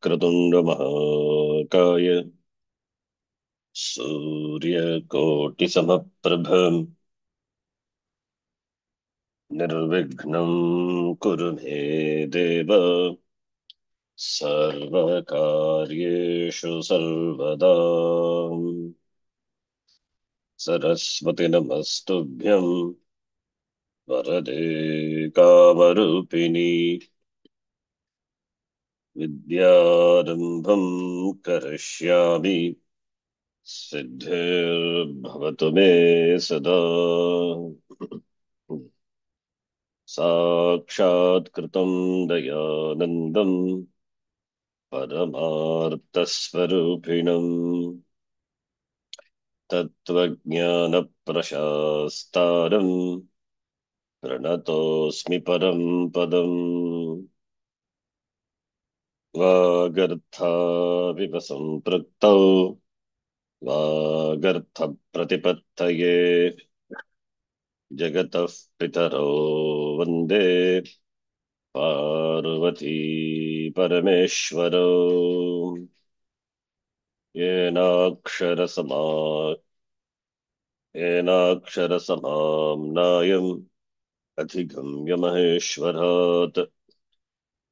वक्रतुण्डमहाकाय सूर्यकोटिसमप्रभ निर्विघ्नं कुरु मे देव सर्वकार्येषु सर्वदा। सरस्वती नमस्तुभ्यं वरदे कामरूपिणी विद्यारम्भं करिष्यामि सिद्धिर्भवतु मे सदा। साक्षात्कृतं दयानन्दं परमार्थस्वरूपिणम् तत्त्वज्ञानप्रशास्तारम् प्रणतोऽस्मि परं पदम्। वागर्थाविव सम्पृक्तौ वागर्थप्रतिपत्तये जगतः पितरौ वन्दे पार्वती परमेश्वरौ। येनाक्षरसमा येनाक्षरसमाम्नायम् अधिगम्य महेश्वरात्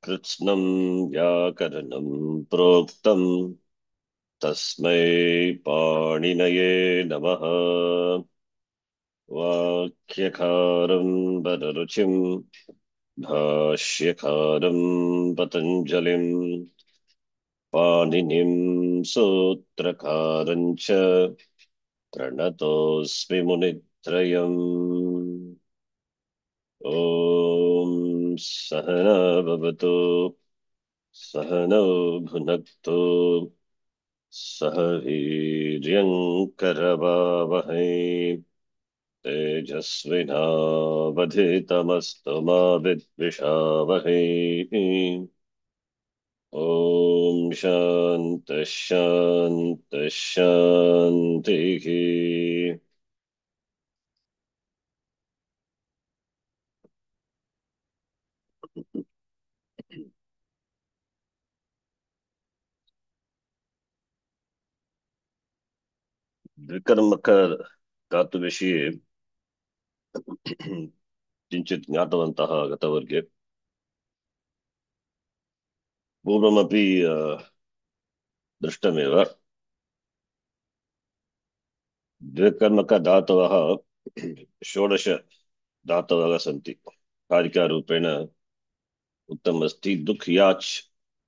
कृत्स्नं व्याकरणं प्रोक्तम् तस्मै पाणिनये नमः। वाक्यकारं वररुचिं भाष्यकारं पतञ्जलिं पाणिनिं सूत्रकारं च प्रणतोऽस्मि मुनित्रयम्। ॐ सहना भवतु सहनौ भुनक्तु सह वीर्यङ्करवावहै तेजस्विनावधितमस्तु मा विद्विषावहै। ॐ शान्तिः शान्तिः शान्तिः। द्विकर्मक धातुविषये किञ्चित् ज्ञातवन्तः गतवर्गे। पूर्वमपि दृष्टमेव। द्विकर्मकधातवः षोडश धातवः सन्ति। कारिकारूपेण उत्तम अस्ति। दुख याच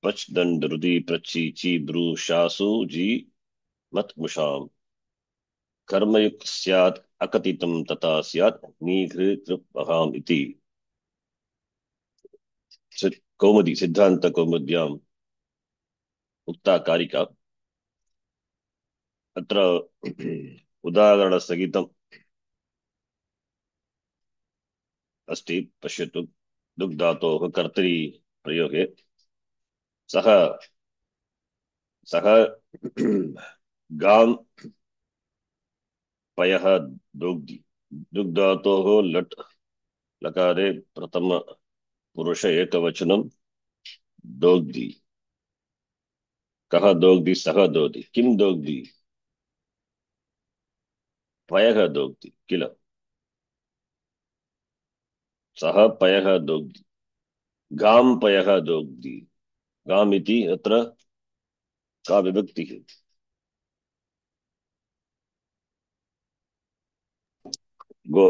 पच दंड रुदि प्रची ची ब्रू शासु जी मत मुषाम। कर्मयुक्त स्यात् अकथितं तथा स्यात् नीघ्र कृपहाम इति। कौमुदी सिद्धांत कौमुद्याम् उक्ता कारिका। अत्र उदाहरणसहितम् अस्ति। पश्यतु। दुग् धातोः कर्तरि प्रयोगे सः सः गां पयः दोग्धि। दुग् धातोः लट् लकारे प्रथम पुरुष एकवचनं दोग्धि। कः दोग्धि? सः दोग्धि। किं दोग्धि? पयः दोग्धि किल। सः पयः दोग्धि। गां पयः दोग्धि। गाम् इति अत्र का विभक्तिः? गो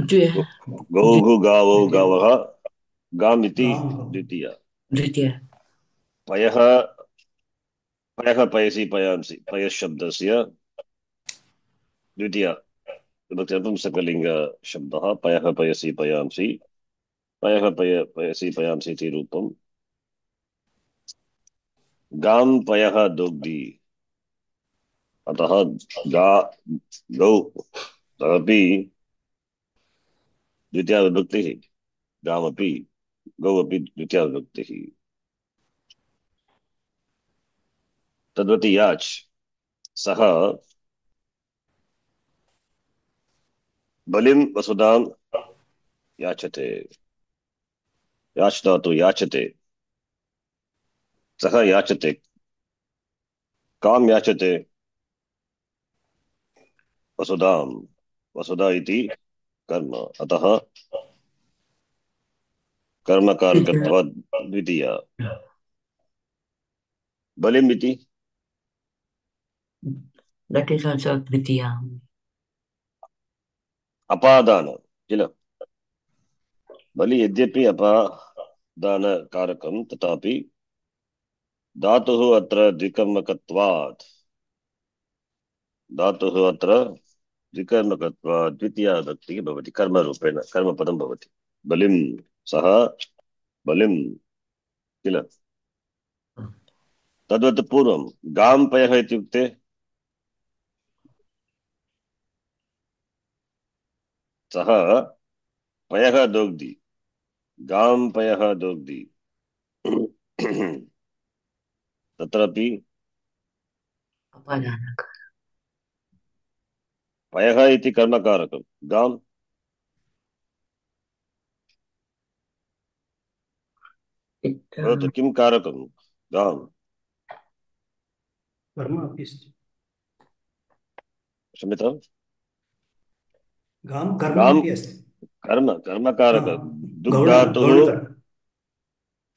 द्वे गो द्वे गौः गावौ द्वितीया गावः। गाम् इति गां द्वितीया। द्वितीया पयः पयः पयसि पयांसि पयः शब्दस्य द्वितीया विभक्ति नपुंसकलिङ्ग शब्दः। पयः पयसि पयांसि पयः पयसि पयांसि इति रूपम्। गां पयः दोग्धि। अतः गा गौ अपि द्वितीया विभक्तिः। गामपि गौ अपि द्वितीया विभक्तिः। तद्वति याच् सः बलिं वसुधां याचते। याच धातु याचते। सः याचते। कां याचते? वसुधां। वसुधा इति कर्म, अतः द्वितीया। कर्मकारकत्वात् द्वितीया। बलिम् इति That is also Dvitiya. अपादान किल। बलि यद्यपि अपादानकारकं तथापि धातुः अत्र द्विकर्मकत्वात्। धातुः अत्र द्विकर्मकत्वात् द्वितीया विभक्तिः भवति, कर्मरूपेण कर्मपदं भवति। बलिं, सः बलिं किल। तद्वत् पूर्वं गां पयः इत्युक्ते सः पयः दोग्धि, गां पयः दोग्धि। तत्रापि Apadanaka. पयः इति कर्मकारकं, गां It, भवतु किं कारकं। गां कर्म अपि अस्ति। क्षम्यताम्। गां कर्म गां अपि अस्ति। कर्मकारक। गौण दुग्धातुः, गौणकर्म।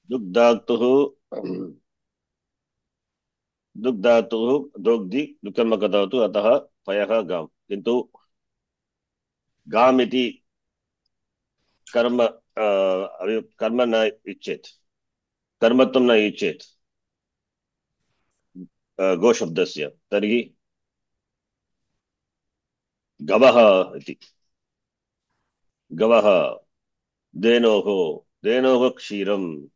दुग्धातुः, दुग्धातुः दोग्धि दुकर्मकधातुः, अतः पयः गां। किन्तु गाम् इति कर्म कर्म न इच्छेत्, कर्मत्वं न इच्छेत् गोशब्दस्य, तर्हि गवः इति। गवः, धेनोः, धेनोः क्षीरं,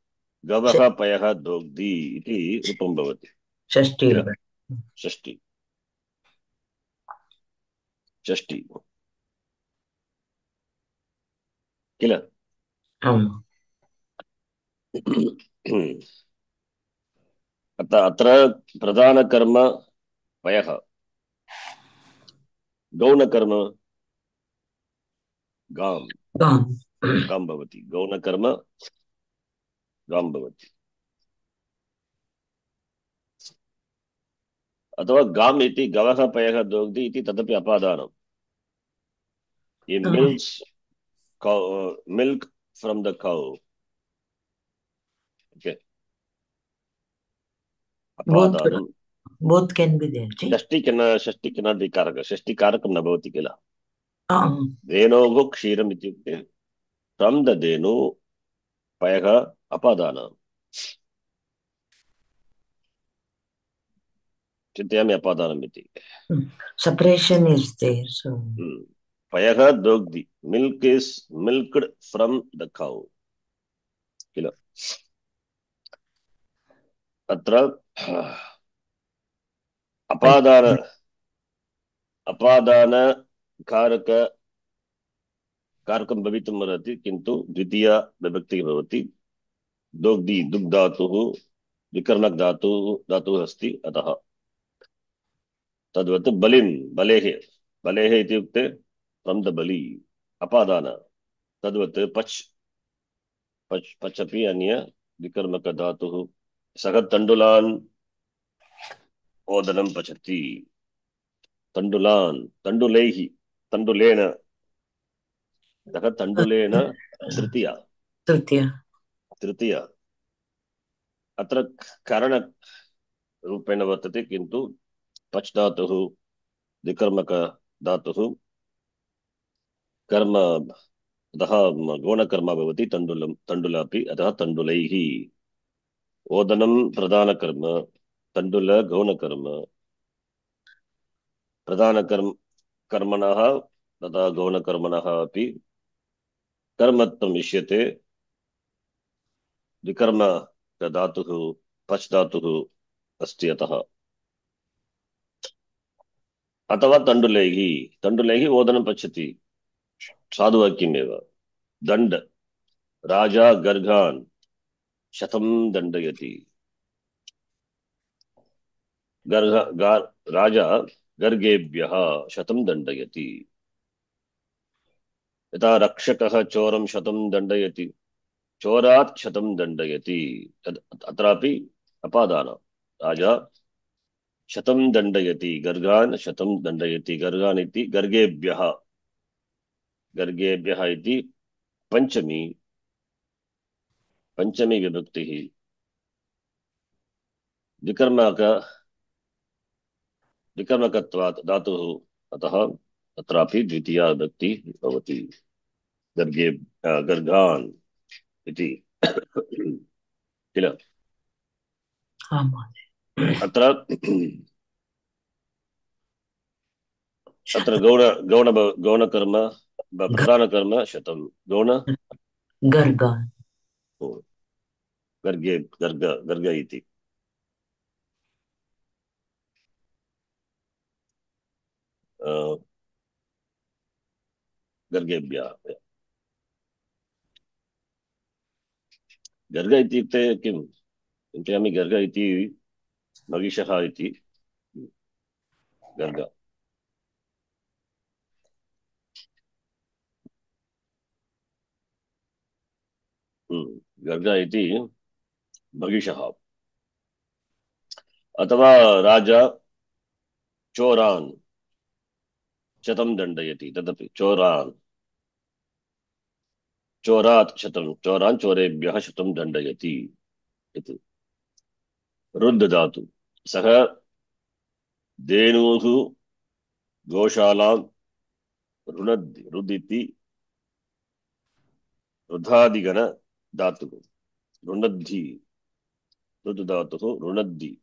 गवः पयः दोग्धि इति रूपं भवति Shashti. किल। षष्टि, षष्टि किल। Um, अत्र प्रधानकर्म पयः, गौणकर्म गां, Gone. गां भवति, गौणकर्म गां भवति। अथवा गाम् इति गवः पयः दोग्धि इति तदपि अपादानम्। He milks cow, milk from the cow. Okay. Both अपादानं। both can be there. See? षष्टि cannot be कारक, षष्टि कारकं न भवति किल। Um, धेनोः क्षीरम् इत्युक्ते फ्रम् द धेनु पयः अपादानम्। चिन्तयामि अपादानम् इति। Separation is there. So पयः दोग्धि, milk is milked from the cow किल। अत्र अपादान अपादान कारक कारकं भवितुम् अर्हति, किन्तु द्वितीया विभक्तिः भवति। दोग्धि दुग्धातुः विकर्मक धातुः अस्ति, अतः तद्वत् बलिं, बलेः, बलेः इत्युक्ते फ्रम् द बलि, अपादान। तद्वत् पच्, पच् पच् अपि अन्य विकर्मक धातुः। सः तण्डुलान् ओदनं पचति। तण्डुलान्, तण्डुलैः, तण्डुलेन, सः तण्डुलेन तृतीया, Tritiya. तृतीया। अत्र करणरूपेण वर्तते, किन्तु पच् धातुः विकर्मक धातुः कर्म, अतः गौणकर्म भवति। तण्डुलं, तण्डुल अपि, अतः तण्डुलैः। ओदनं प्रधानकर्म, तण्डुल गौणकर्म। प्रधानकर्म कर्मणः तथा गौणकर्मणः अपि कर्मत्वम् इष्यते। विकर्म धातुः पच् धातुः अस्ति, अतः। अथवा तण्डुलैः, तण्डुलैः ओदनं पच्यति, साधुवाक्यमेव। दण्ड, राजा गर्गान् शतं दण्डयति। गर्ग राजा गर्गेभ्यः शतं दण्डयति। यथा रक्षकः चोरं शतं दण्डयति, चोरात् शतं दण्डयति। अत्रापि अपादान राजा शतं दण्डयति गर्गान् शतं दण्डयति गर्गान् इति गर्गेभ्यः गर्गेभ्यः इति पंचमी पंचमी विभक्तिः विकर्मक विकर्मकत्वात् धातुः अतः अत्रापि द्वितीया विभक्ति भवति गर्गे गर्गान् इति किल आम् महोदय। अत्र अत्र गौण गौण गौणकर्म प्रधानकर्म शतं गौण गर्गान् गर्गे गर्ग गर्ग इति गर्गेभ्यः गर्ग इत्युक्ते किं चिन्तयामि गर्ग इति महिषः इति गर्ग गर्ग इति महिषः अथवा राजा चोरान् शतं दण्डयति तदपि चोरान् चोरात् शतं चोरान् चोरेभ्यः शतं दण्डयति इति रुद् धातु सः धेनुः गोशालां रुणद्धि रुद् इति रुधादिगण धातुः रुणद्धि रुद् धातुः रुणद्धि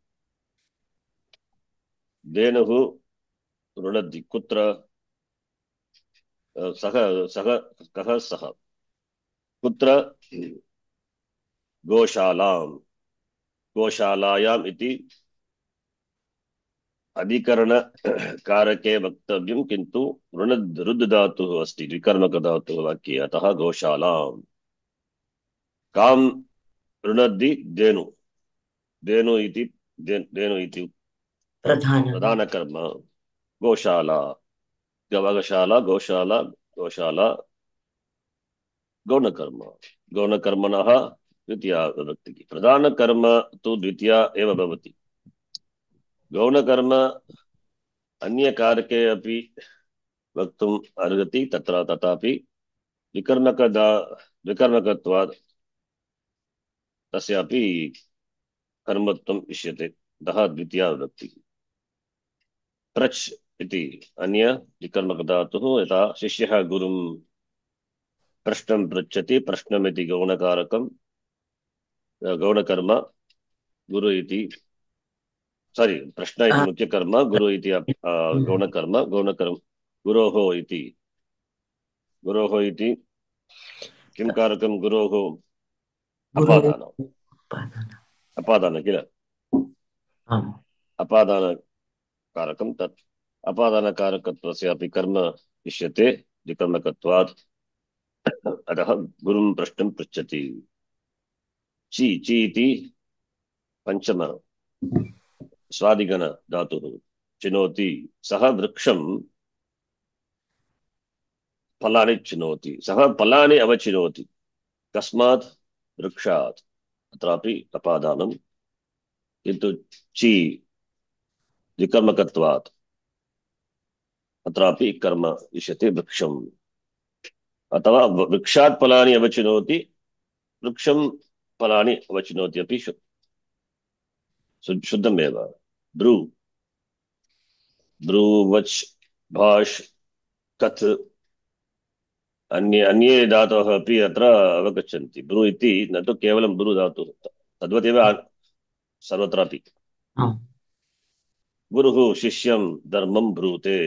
धेनुः रुणद्धि कुत्र सः सः कः सः कुत्र गोशालां गोशालायाम् इति अधिकरण कारके वक्तव्यं किन्तु रुद् धातुः अस्ति विकर्मक धातुः वाक्ये अतः गोशालां कां रुणद्धि धेनु धेनु इति धेनु इति प्रधानकर्म गोशाला गवगशाला गोशाला गोशाला गौणकर्म गौणकर्मणः द्वितीया विभक्तिः प्रधानकर्म तु द्वितीया एव भवति गौणकर्म अन्यकारके अपि वक्तुम् अर्हति तत्र तथापि विकर्मकत्वात् तस्यापि कर्मत्वम् इष्यते अतः द्वितीया विभक्तिः प्रच् इति अन्य विकर्मकधातुः यथा शिष्यः गुरुं प्रश्नं पृच्छति प्रश्नमिति गौणकारकं गौणकर्म गुरु इति सारी प्रश्न इति मुख्यकर्म गुरु इति गौणकर्म गौणकर्म गुरोः इति किं कारकं गुरोः अपादान अपादान किल अपादान कारकं तत् अपादानकारकत्वस्यापि कर्म इष्यते विकर्मकत्वात् अतः गुरुं प्रश्नं पृच्छति ची ची इति पंचम स्वादिगण धातुः चिनोति सः वृक्षं फलानि चिनोति सः फलानि अवचिनोति कस्मात् वृक्षात् अत्रापि अपादानं किन्तु ची विकर्मकत्वात् अत्रापि कर्म इष्यते वृक्षम् अथवा वृक्षात् फलानि अवचिनोति वृक्षं फलानि अवचिनोति अपि शुद्धमेव ब्रू ब्रूवच् भाष् कथ् अन्ये अन्ये धातवः अपि अत्र अवगच्छन्ति ब्रू इति न तु केवलं ब्रू धातुः तद्वदेव सर्वत्रापि गुरुः शिष्यं धर्मं ब्रूते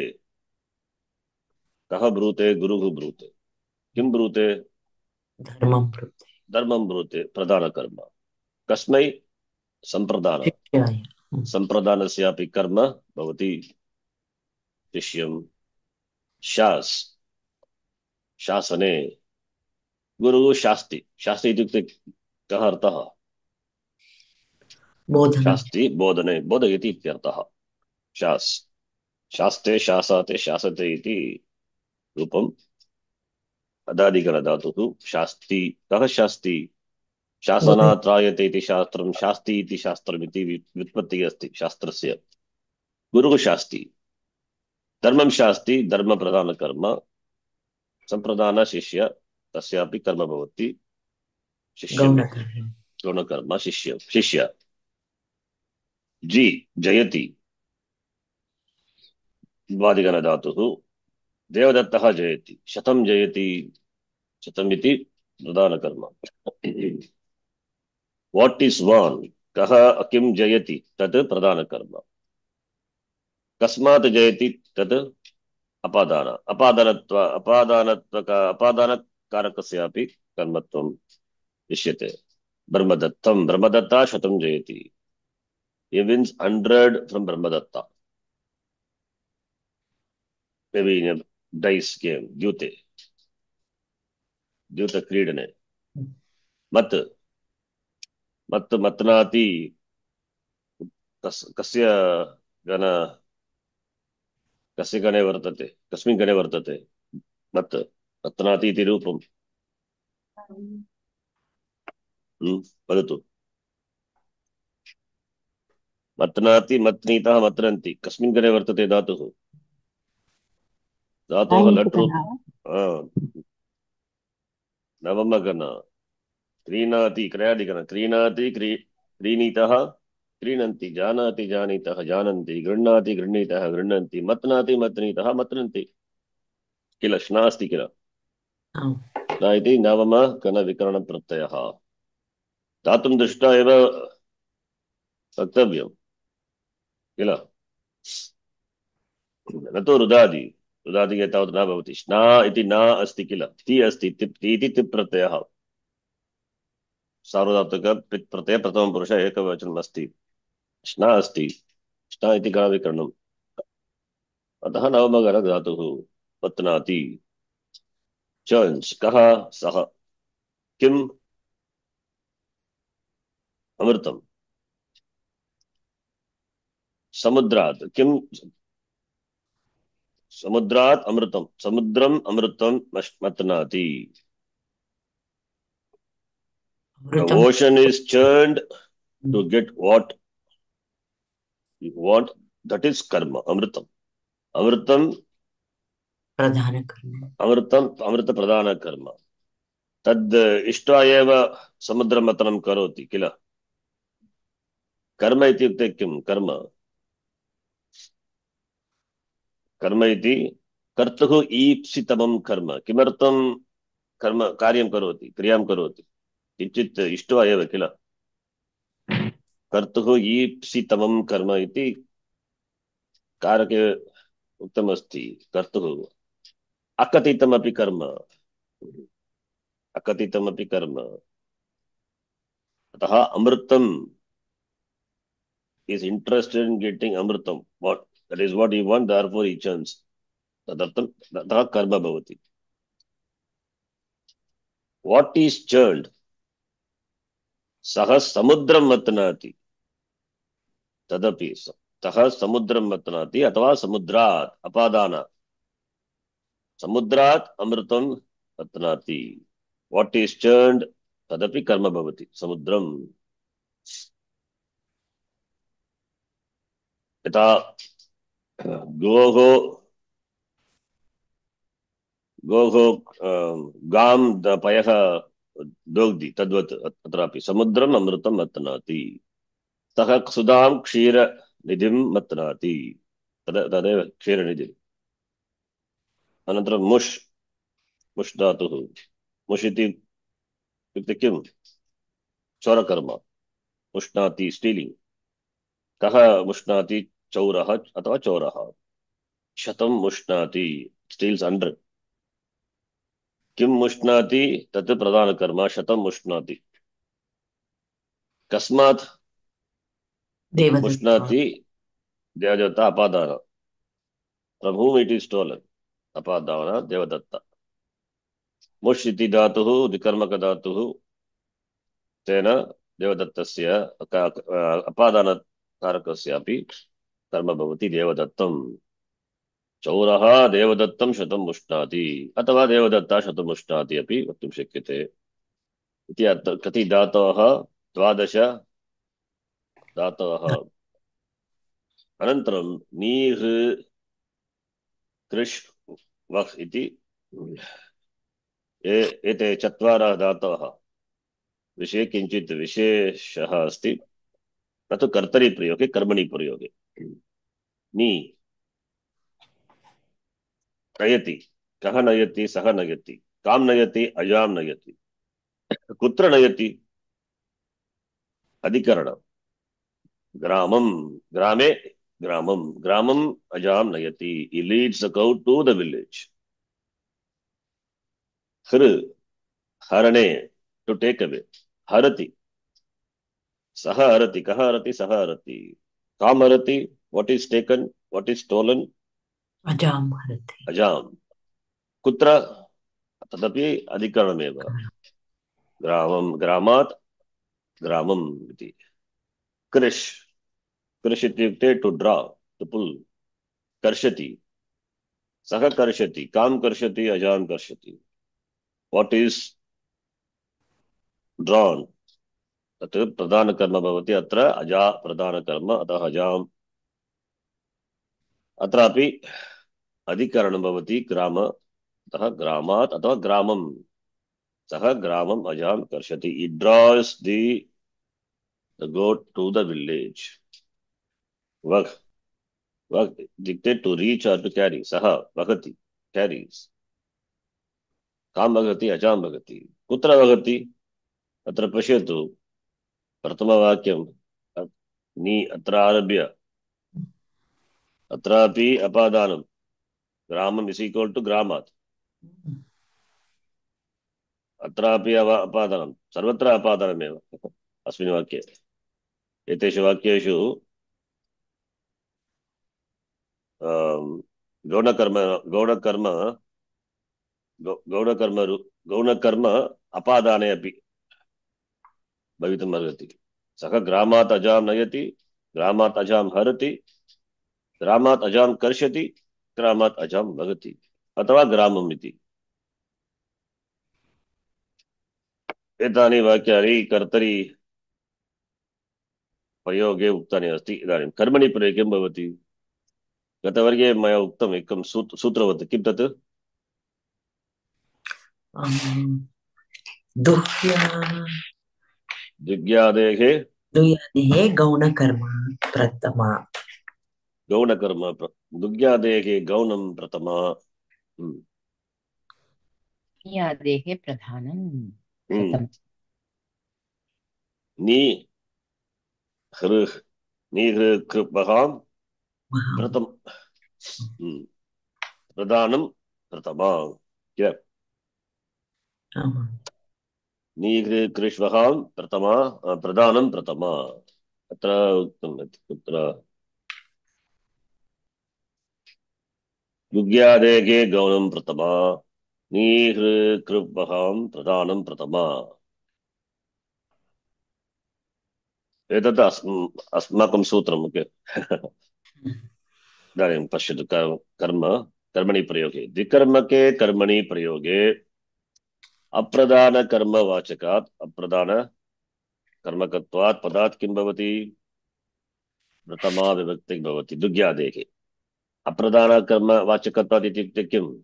कः ब्रूते गुरुः ब्रूते किं ब्रूते धर्मं ब्रूते प्रधानकर्म कस्मै संप्रदान संप्रदानस्यापि कर्म भवति शिष्यं शास् शासने गुरुः शास्ति शास्ति इत्युक्ते कः अर्थः शास्ति बोधने बोधयति इत्यर्थः शास् शास्ते शासाते शासते इति रूपम् अदादिगणधातुः शास्ति कः शास्ति शासनात् त्रायते इति शास्त्रं, शास्ति इति शास्त्रम् इति व्युत्पत्तिः अस्ति शास्त्रस्य। गुरुः शास्ति, धर्मं शास्ति, धर्मप्रधानकर्म, संप्रदान शिष्य, तस्यापि कर्म भवति, शिष्यं गौणकर्म। गुणकर्म शिष्य शिष्य। जी जयति, द्वादिगण धातुः। देवदत्तः जयति, शतं जयति, शतम् इति प्रधानकर्म। वाट् इस् वान्, कः किं जयति, तत् प्रधानकर्म। कस्मात् जयति, तत् अपादान, अपादानकारकस्यापि कर्मत्वं दृश्यते। ब्रह्मदत्तं, ब्रह्मदत्ता शतं जयति, he wins 100 from Brahmadatta, maybe in a dice game, द्यूत क्रीडने। मत्, मत्नाति, कस्य गण, कस्य गणे वर्तते, कस्मिन् गणे वर्तते मत्, मत्नाति इति रूपम्। वदतु। मत्नाति, मत्नीतः, मत्रन्ति, कस्मिन् गणे वर्तते धातुः? धातोः लट् रूप, नवमगण। क्रीणाति क्रयादिगण, क्रीणाति क्रीणीतः, क्रीणन्ति, जानाति जानीतः, जानन्ति, गृह्णाति गृह्णीतः, गृह्णन्ति, मत्नाति मत्नीतः, मत्नन्ति। किल श्ना अस्ति किल, न इति नवमगणविकरणप्रत्ययः। धातुं दृष्ट्वा एव वक्तव्यं किल, न तु रुदादि। रुदादि तावत् न भवति। श्ना इति न अस्ति किल, ति अस्ति, इति तिप् प्रत्ययः। सार्वधातुक पित् प्रत्यय प्रथम पुरुष एकवचनम् अस्ति, श्ना अस्ति, श्ना इति गणविकरणम्। अतः नवमगण धातुः। पत्नाति, चर्न्स्, कः सः, किम् अमृतम्, समुद्रात्, किम् समुद्रात् अमृतम्, समुद्रम् अमृतम् मत्नाति। The ocean is churned to get what you want, that is karma, amritam. Amritam प्रधान कर्म। अमृतम् अमृत प्रधान कर्म। तद् इष्ट्वा एव समुद्रमथनं करोति किल। कर्म इत्युक्ते किं? कर्म, कर्म इति कर्तुः ईप्सितमं कर्म। किमर्थं कर्म कार्यं करोति, क्रियां करोति? किञ्चित् इष्ट्वा एव किल। कर्तुः ईप्सितमं कर्म इति कारके उक्तमस्ति। कर्तुः अकथितमपि कर्म, अकथितमपि कर्म। अतः अमृतम् is interested in getting amritam. What? That is what he wants, therefore he churns. Tadartham, ततः कर्म भवति. What is churned? सः समुद्रं मथनाति, तदपि सः समुद्रं मथनाति अथवा समुद्रात्, अपादान, समुद्रात् अमृतं मथनाति। What is churned? तदपि कर्म भवति, समुद्रं। यथा गोः गां पयः दोग्धि, तद्वत् अत्रापि समुद्रम् अमृतं मथनाति। सः सुधां क्षीरनिधिं मथनाति, तदेव क्षीरनिधिम्। अनन्तरं मुष्, मुष् धातुः। मुष् इत्युक्ते किं? चोरकर्म, मुष्णाति, स्टीलिंग। कः मुष्णाति? चौरः अथवा चोरः। शतं मुष्णाति, स्टील्स 100। किं मुष्णाति? तत् प्रधानकर्म, शतं मुष्णाति। कस्मात् मुष्णाति? Devdatta, अपादान। From whom it is stolen? अपादान, Devdatta. मुष् इति धातुः विकर्मक धातुः, तेन देवदत्तस्य अपादानकारकस्यापि कर्म भवति, देवदत्तं। चौरः देवदत्तं शतं मुष्णाति, अथवा देवदत्ता शतं मुष्णाति अपि वक्तुं शक्यते। इति अर्थः। कति धातवः? 12 धातवः। अनन्तरं नीः कृष् वह् इति एते चत्वारः धातवः। विषये किञ्चित् विशेषः अस्ति, न तु कर्तरि प्रयोगे, कर्मणि प्रयोगे। नी नयति, कः नयति? सः नयति। कां नयति? अजां नयति। कुत्र नयति? अधिकरणम्। ग्रामं, ग्रामे, ग्रामं, ग्रामं अजां नयति। He leads the cow to the village. हृ Harne, to take away. हरति, सः हरति। कः हरति? सः हरति। कां हरति? What is taken? What is stolen? अजाम हरति। अजां। कुत्र? तदपि अधिकरणमेव। ग्रामं, ग्रामात् ग्रामम् इति। कृष्, कृष् इत्युक्ते टु ड्रा, टु पुल्। कर्षति, सः कर्षति। कां कर्षति? अजां कर्षति। What is ड्रान्? तत् प्रधानकर्म भवति। अत्र अजा प्रधानकर्म, अतः अजाम्। अत्रापि अधिकरणं भवति ग्राम, अतः ग्रामात् अथवा ग्रामं। सः ग्रामम् अजां कर्षति। It draws the goat to the village. वह्, वह् इत्युक्ते टु रीच और टु कैरी। सः वहति, कैरीस्। कां वहति? अजां वहति। कुत्र वहति? अत्र पश्यतु, प्रथमवाक्यं नी अत्र आरभ्य, अत्रापि अपादानं। ग्रामम् इस् इक्वल् टु ग्रामात्। अत्रापि अपादानं, सर्वत्र अपादानमेव अस्मिन् वाक्ये। एतेषु वाक्येषु गौणकर्म, गौणकर्म, गौणकर्म, गौणकर्म अपादाने अपि भवितुम् अर्हति। सः ग्रामात् अजां नयति, ग्रामात् अजां हरति, ग्रामात् अजां कर्षति, ग्रामात् अजां वहति, अथवा ग्रामम् इति। एतानि वाक्यानि कर्तरि प्रयोगे उक्तानि अस्ति। इदानीं कर्मणि प्रयोगे किं भवति? गतवर्गे मया उक्तम् एकं सूत्रवत्। किं तत्? दुह्या दिग्यादेः दुह्यादेः गौणकर्म प्रथमा। गौणकर्म, दुग्यादेः गौणं प्रथमा। यादेः प्रधानं हम्म। प्रथम। नी हृ, नी हृ कृपहां प्रथम, प्रधानं प्रथमा। क्या? नी हृ कृष्वहां प्रथमा, प्रधानं प्रथमा। अत्र उक्तम्। कुत्र? दुग्यादेः गौणं प्रथमा, नी हृ कृपहां प्रधानं प्रथमा। एतत् अस्माकं सूत्रम्। ओके। इदानीं पश्यतु, कर्म, कर्मणि प्रयोगे, द्विकर्मके कर्मणि प्रयोगे अप्रधान कर्मवाचकात्, अप्रधान कर्मकत्वात् पदात् किं भवति? प्रथमा विभक्ति भवति दुग्यादेः। अप्रधान कर्मवाचकत्वात् इत्युक्ते किं?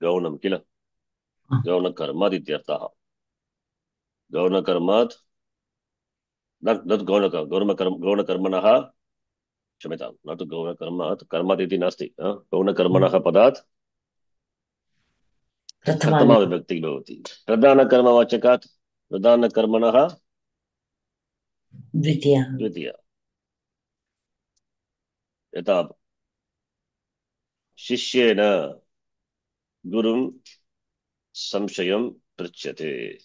गौणं किल? गौणकर्मात् इत्यर्थः। गौणकर्मात् गौणकर्मणः, क्षम्यतां, न तु गौणकर्मात्, कर्मात् इति नास्ति। गौणकर्मणः पदात् प्रथमा विभक्ति भवति। प्रधानकर्मवाचकात् प्रधानकर्मणः द्वितीया। यथा शिष्येन गुरुं संशयं पृच्छ्यते।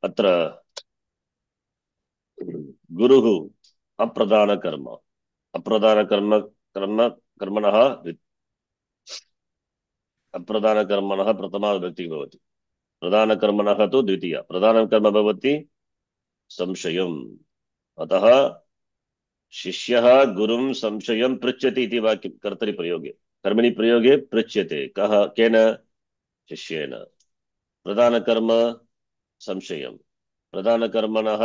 अत्र गुरुः अप्रधानकर्म, अप्रधानकर्म कर्म कर्मणः अप्रधानकर्मणः प्रथमा विभक्तिः भवति। प्रधानकर्मणः तु द्वितीया। प्रधानकर्म भवति संशयम्। अतः शिष्यः गुरुं संशयं पृच्छति इति वाक्यं कर्तरि प्रयोगे। कर्मणि प्रयोगे पृच्छ्यते। कः? केन? शिष्येन। प्रधानकर्म संशयं प्रधानकर्मणः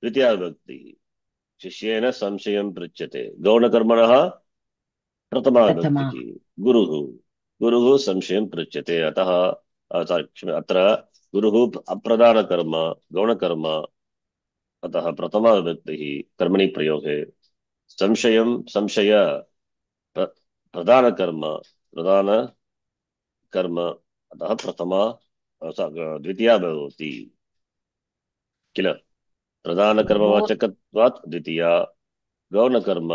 द्वितीया विभक्तिः शिष्येन संशयं पृच्छ्यते गौणकर्मणः प्रथमा प्रथमा विभक्तिः गुरुः गुरुः संशयं पृच्छ्यते अतः अत्र गुरुः अप्रधानकर्म गौणकर्म अतः प्रथमा विभक्तिः कर्मणि प्रयोगे संशयं संशय प्रधानकर्म प्रधानकर्म अतः प्रथमा द्वितीया भवति किल both प्रधानकर्मवाचकत्वात् द्वितीया गौणकर्म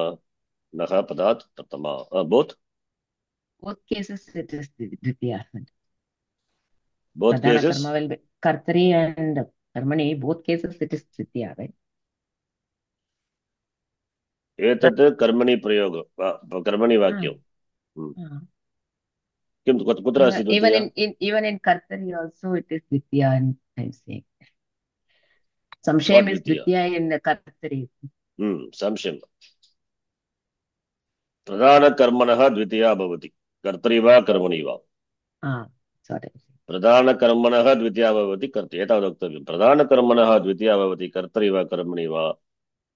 नः पदात् प्रथमा both cases it is Dvitiya. both Pradhana cases karma will be Kartari and Karmani, both cases it is Dvitiya, right? एतत् कर्मणि प्रयोग कर्मणि वाक्यं किं कुत्र अस्ति Even Dwitiya even in Kartari also it is Dvitiya, and I'm saying what Samshayam is Dwitiya Dvitiya in the Kartari. संशयं प्रधानकर्मणः द्वितीया भवति कर्तरि वा कर्मणि वा Sorry. प्रधानकर्मणः द्वितीया भवति कर्तरि एतावत् वक्तव्यं प्रधानकर्मणः द्वितीया भवति कर्तरि वा कर्मणि वा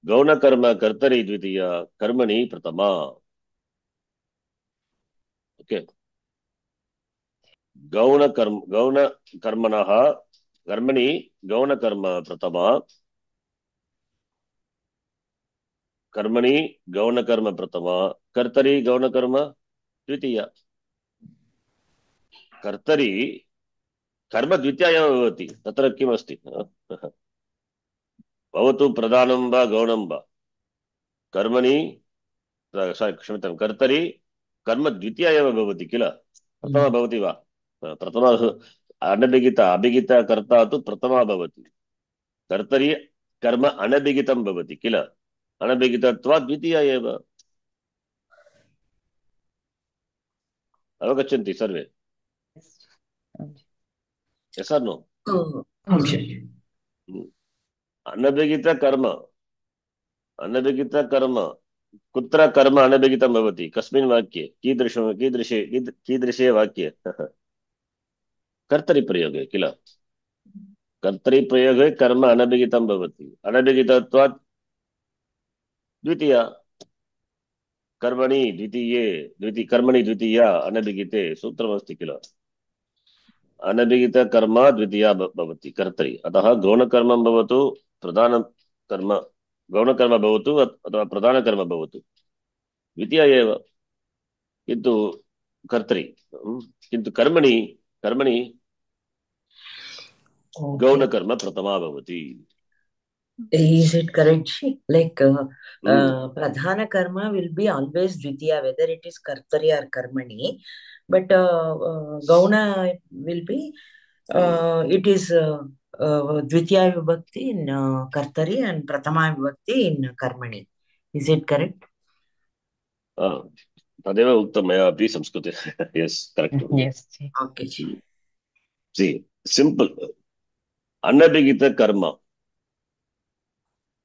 गौणकर्म कर्तरि द्वितीया कर्मणि प्रथमा ओके गौणकर्मणः कर्मणि गौणकर्म प्रथमा कर्मणि गौणकर्म प्रथमा कर्तरि गौणकर्म द्वितीया कर्तरि कर्म द्वितीया एव भवति तत्र किमस्ति भवतु प्रधानं वा गौणं वा कर्मणि क्षम्यतां कर्तरि कर्म द्वितीया एव भवति किल प्रथमा भवति वा प्रथमा अनभिगित कर्ता तु प्रथमा भवति कर्तरि कर्म अनभिगितं भवति किल अनभिगितत्वात् द्वितीया एव अवगच्छन्ति सर्वे यस आर् नो अनभिगित कर्म कुत्र कर्म अनभिगितं भवति कस्मिन् वाक्ये कीदृशे वाक्ये कर्तरि प्रयोगे किल कर्तरि प्रयोगे कर्म अनभिगितं भवति अनभिगितत्वात् द्वितीया कर्मणि द्वितीया अनभिगिते सूत्रमस्ति किल अनभिगित कर्म द्वितीया भवति कर्तरि अतः गौणकर्म भवतु प्रधानकर्म गौणकर्म भवतु अथवा प्रधानकर्म भवतु द्वितीया एव किन्तु कर्तरि किन्तु कर्मणि गौणकर्म प्रथमा भवति Is it correct? Like pradhana karma will be always dvitiya, whether it is kartari or karmani, but gauna will be it is dvitiya vibhakti in kartari and prathama vibhakti in karmani. Is it correct? तदेव उक्तं मया अपि संस्कृते yes correct Yes. Okay. See, simple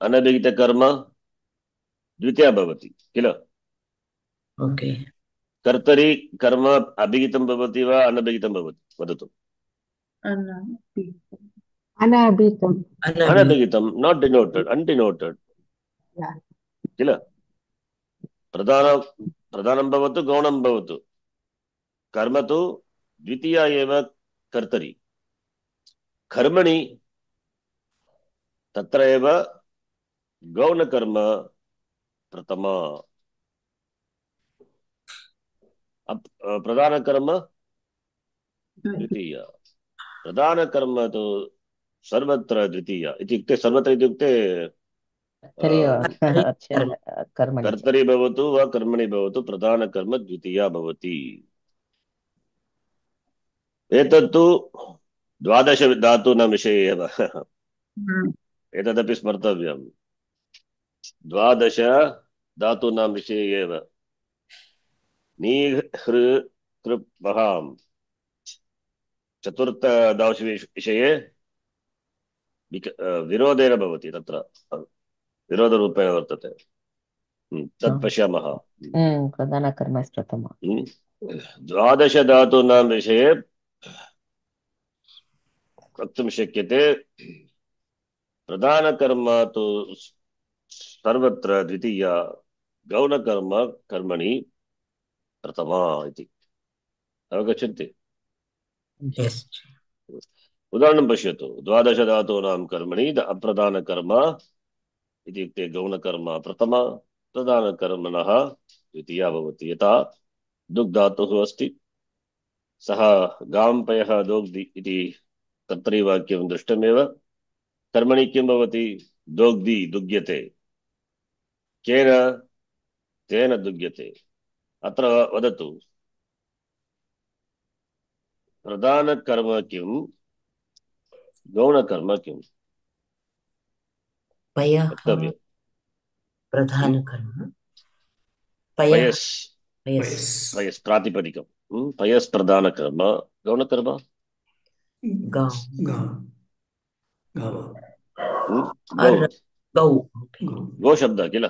अनभिगित कर्म द्वितीया भवति किल Okay. कर्तरि कर्म अभिगितं भवति वा अनभिगितं भवति वदतु अनभिगितं नाट् डिनोटेड अनडिनोटेड किल प्रधानं भवतु गौणं भवतु कर्म तु द्वितीया एव कर्तरि कर्मणि तत्र एव गौणकर्म प्रथमा प्रधानकर्म द्वितीया प्रधानकर्म तु सर्वत्र द्वितीया इत्युक्ते सर्वत्र इत्युक्ते कर्तरि भवतु वा कर्मणि भवतु प्रधानकर्म द्वितीया भवति एतत्तु 12 धातूनां विषये एव एतदपि स्मर्तव्यं 12 धातूनां विषये एव नीहृ कृप् वहां चतुर्थ विषये विरोधेन भवति तत्र विरोधरूपेण वर्तते तत् पश्यामः प्रधानकर्म प्रथमा 12 धातूनां विषये वक्तुं शक्यते प्रधानकर्म तु सर्वत्र द्वितीया, गौणकर्म कर्मणि प्रथमा इति। अवगच्छन्ति? Yes. उदाहरणं पश्यतु। द्वादशधातूनां कर्मणि अप्रधानकर्म इत्युक्ते गौणकर्म प्रथमा, प्रधानकर्मणः द्वितीया भवति। यथा दुग् धातुः अस्ति, सः गां पयः दोग्धि इति कर्तरीवाक्यं दृष्टमेव। कर्मणि किं भवति? दोग्धि दुग्यते। केन? तेन दुग्यते। अत्र वदतु, प्रधानकर्म किं, गौणकर्म किं? पयः वक्तव्यं। प्रधानकर्म, पयः पयस् पयस् वयस् पयस् प्रातिपदिकं। पयस् प्रधानकर्म, गौणकर्म गां गा गाव गौ। or गौ. Okay. गौ गौ शब्दः किल?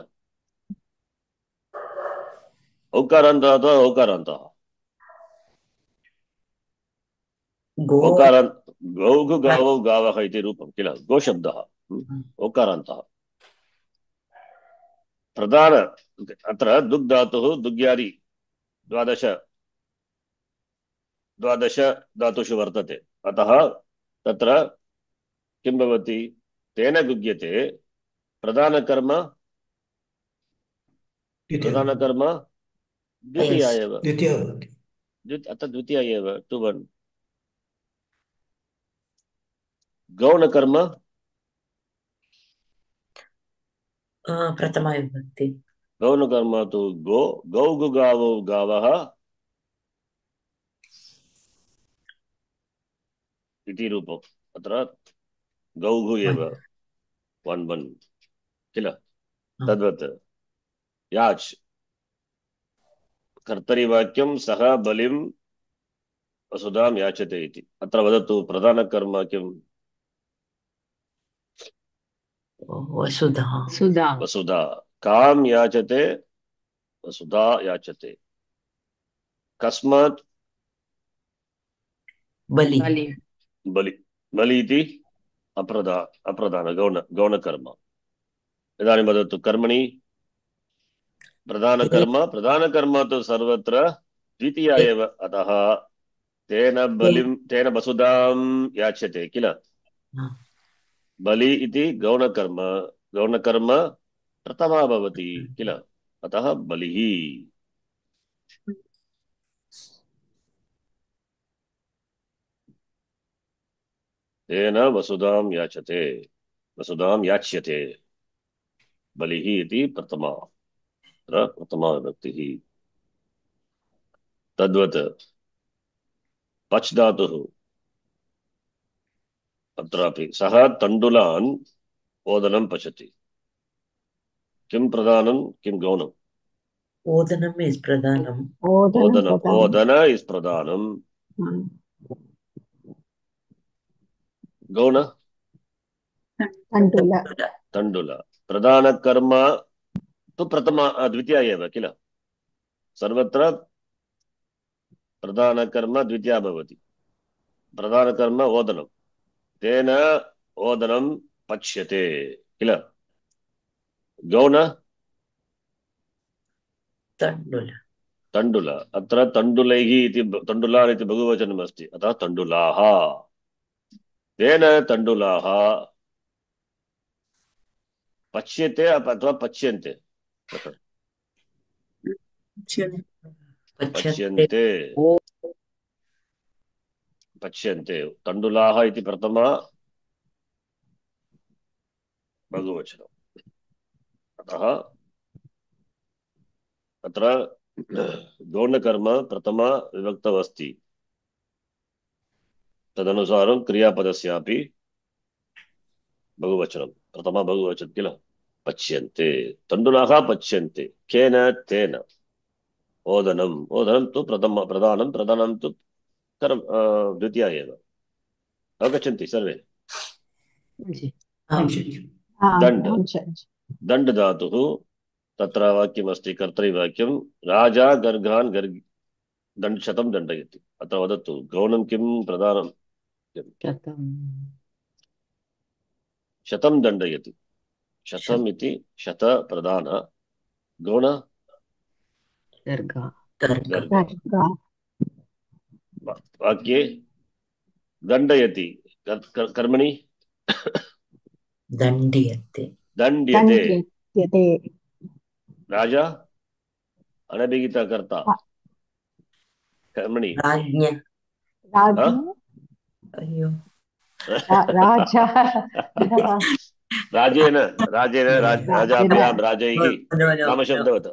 औकारान्तः अथवा औकारान्तः? गो औकारान्त गौः गावौ गावः इति रूपं किल? गो शब्दः औकारान्तः। प्रधान अत्र दुग् धातुः दुग्यादि द्वादश द्वादश धातुषु वर्तते। अतः तत्र किं भवति? तेन गुग्यते। प्रधानकर्म प्रधानकर्म द्वितीया पयस् एव। द्वितीया भवति अत्र द्वितीया एव, 2-1। गौणकर्म प्रथमा विभक्ति. गौणकर्म तु गो गौ गावौ गावः इति रूपम्। अत्र गौः एव 1-1 किल? तद्वत् याच् कर्तरिवाक्यं सः बलिं वसुधां याचते इति। अत्र वदतु प्रधानकर्म किम्? वसुधा सुधा वसुधा। कां याचते? वसुधा याचते। कस्मात्? बलि बलि बलि। बलि इति अप्रधान गौणकर्म। इदानीं वदतु कर्मणि प्रधानकर्म तु सर्वत्र द्वितीया एव। अतः तेन वसुधां याच्यते किल? बलि इति गौणकर्म प्रथमा भवति किल? अतः बलिः। तेन वसुधां याचते, वसुधां याच्यते। बलिः इति प्रथमा, प्रथमा विभक्तिः। तद्वत् पच् धातुः अत्रापि सः तण्डुलान् ओदनं पचति। किं प्रधानं, किं गौणम्? ओदनम् इस् प्रधानम्. ओदन इस् प्रधानं। गौण तण्डुल। प्रधानकर्म तु प्रथमा द्वितीया एव किल? सर्वत्र प्रधानकर्म द्वितीया भवति। प्रधानकर्म ओदनं। तेन ओदनं पच्यते किल? गौण तण्डुल तण्डुल। अत्र तण्डुलैः इति तण्डुलान् इति बहुवचनमस्ति। अतः तण्डुलाः। तेन तण्डुलाः पच्यते अथवा पच्यन्ते? पच्यन्ते। पच्यन्ते। तण्डुलाः इति प्रथमा बहुवचनम्। अतः अत्र गौणकर्म प्रथमा विभक्तौ अस्ति। तदनुसारं क्रियापदस्यापि बहुवचनं, प्रथमा बहुवचनं किल? पच्यन्ते। तण्डुलाः पच्यन्ते। केन? तेन। ओदनं तु प्रधानं तु द्वितीया एव। अवगच्छन्ति सर्वे? दण्ड धातुः तत्र वाक्यमस्ति, कर्तरिवाक्यं राजा गर्गान् दण्डशतं दण्डयति। अत्र वदतु गौणं किं प्रधानं शतं शतं दण्डयति शतम् शत इति शत प्रधान गौण गर्गा गर्ग गर्ग गर्गा वाक्ये दण्डयति कर्मणि दण्ड्यते दण्ड्यते दण्ड्यते राजा अनभिहितकर्ता कर्मणि राज्ञ हाँ? राज्ञ अय्यो राजा राजेन राजेन राजा राजाभ्यां राजैः no no no नामशब्दवत्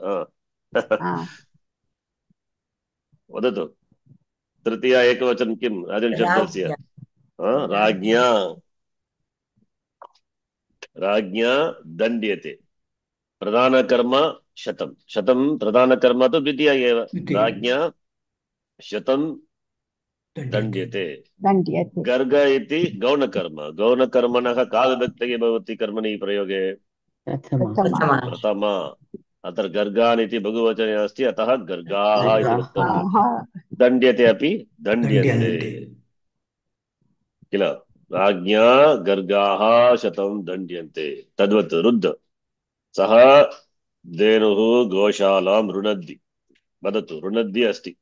वदतु तृतीया एकवचनं किं राजनशब्दस्य राज्ञ राज्ञा दण्ड्यते प्रधानकर्म शतं शतं प्रधानकर्म तु द्वितीया एव द्वितीया। राज्ञा शतं दण्ड्यते दण्ड्यते गर्ग इति गौणकर्म गौणकर्मणः का विभक्तिः भवति कर्मणि प्रयोगे प्रथमा प्रथमा प्रथमा प्रथमा अत्र गर्गान् इति बहुवचने अस्ति अतः गर्गाः इति वक्तव्यं दण्ड्यते अपि दण्ड्यन्ते दण्ड्यन्ते किल राज्ञा गर्गाः शतं दण्ड्यन्ते तद्वत् रुद्ध सः धेनुः गोशालां रुणद्धि वदतु रुणद्धि अस्ति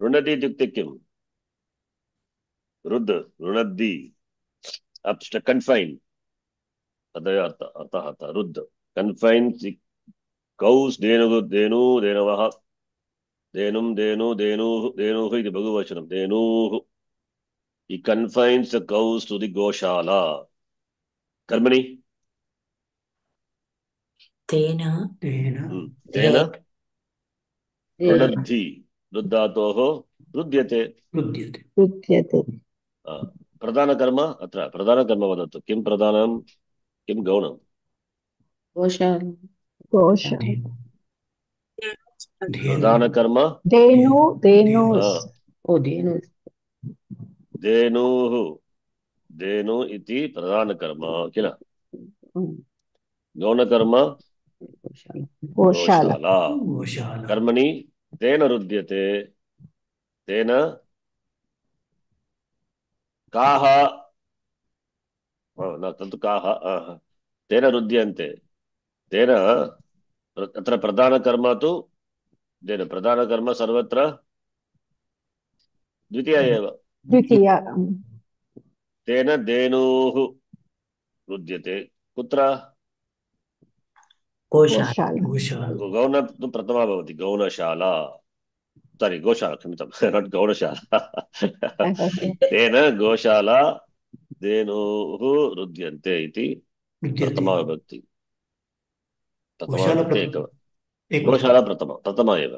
रुणद्धि इत्युक्ते किम् रुद्ध रुणद्धि कन्फैन् तदेव अर्थः रुद्ध कन्फैन् कौस् धेनुः धेनवः धेनुं धेनुः इति बहुवचनं धेनुः he confines the cows to the goshala कर्मणि तेन तेन तेन तेन रुणद्धि रुद्धातोः रुद्यते रुद्यते युध्यते प्रधानकर्म अत्र प्रधानकर्म वदतु किं प्रधानं किं गौणं गोशाला घोष धेनु प्रधानकर्म धेनु धेनु ओ धेनु धेनुः धेनु इति प्रधानकर्म किल गौणकर्म गोशाला गोशाला गोशाला गोशाला कर्मणि तेन रुद्यते तेन काः न तन्तु काः तेन रुद्यन्ते तेन अत्र प्रधानकर्म तु तेन प्रधानकर्म सर्वत्र द्वितीया एव द्वितीया तेन धेनुः रुद्यते कुत्र गोशाला गोशाला गोशाला गौण तु प्रथमा भवति गौणशाला सारी गोशाला क्षम्यतां नाट् गौणशाला तेन गोशाला धेनुः रुद्यन्ते इति रुद्यते प्रथमा विभक्ति प्रथमा गोशाला विभक्ति प्रथमा एक गोशाला प्रथमा एव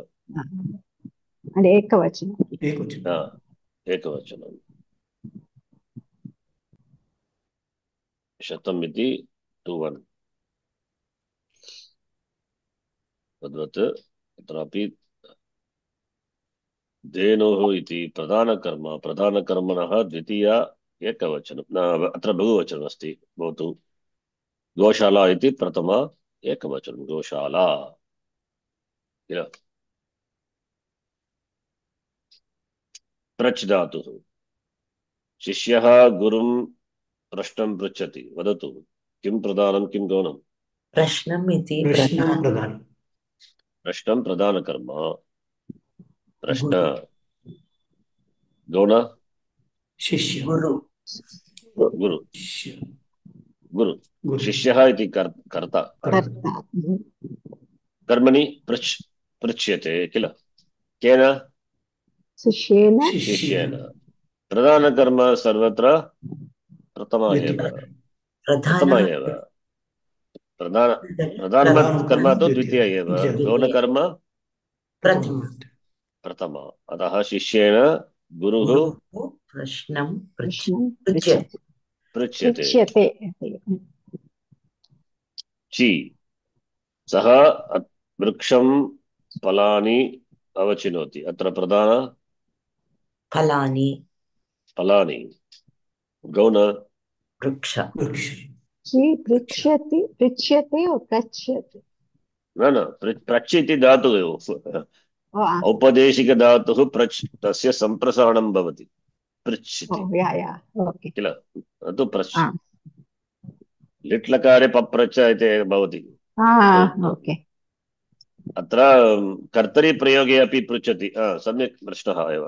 एकवचनम् एकवचनं एकवचनं शतम् इति 2 1 तद्वत् अत्रापि धेनुः इति प्रधानकर्मणः द्वितीया एकवचनं अत्र बहुवचनमस्ति भवतु गोशाला इति प्रथमा एकवचनं गोशाला किल प्रच् धातुः शिष्यः गुरुं प्रश्नं पृच्छति वदतु किं प्रधानं किं गौणं प्रश्नम् इति प्रश्नं प्रधानं प्रश्नं प्रधानकर्म प्रश्न गुरु गौण शिष्य गुरु गुरु शिष्य गुरु गुरु शिष्यः इति कर्ता कर्ता कर्मणि पृच्छ्यते किल केन शिष्येन शिष्येन प्रधानकर्म सर्वत्र प्रथमा एव प्रथमा एव प्रधानकर्म तु द्वितीया एव गौणकर्म प्रथमा प्रथमा अतः शिष्येन गुरुः गुरुः प्रश्नं प्रश्नं पृच्छति पृच्छ्यते पृच्छ्यते ची सः वृक्षं फलानि अवचिनोति अत्र प्रधान फलानि फलानि गौण वृक्ष वृक्ष पृच्छति पृच्छ्यते और पृच्छ्यते न प्रच् इति धातुः औपदेशिकधातुः प्रच् तस्य सम्प्रसारणं भवति पृच्छति या ओके किल तु प्रच् आ लिट्लकारे पप्रच्छ इति भवति ओके अत्र कर्तरि प्रयोगे अपि पृच्छति सम्यक् प्रश्नः एव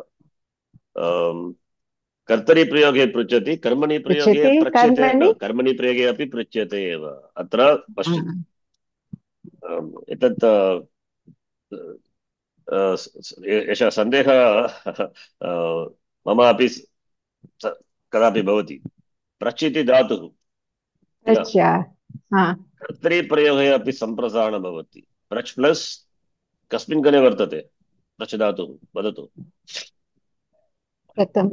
कर्तरि प्रयोगे पृच्छति कर्मणि प्रयोगे पृच्छति पृच्छ्यते कर्मणि कर्मणि प्रयोगे अपि पृच्छ्यते एव अत्र पश्यतु एतत् एषः सन्देहः मम अपि कदापि भवति प्रच् इति धातुः किल कर्तरि प्रयोगे अपि सम्प्रसारणं भवति प्रच् प्लस् कस्मिन् गणे वर्तते प्रच् धातुः वदतु प्रथम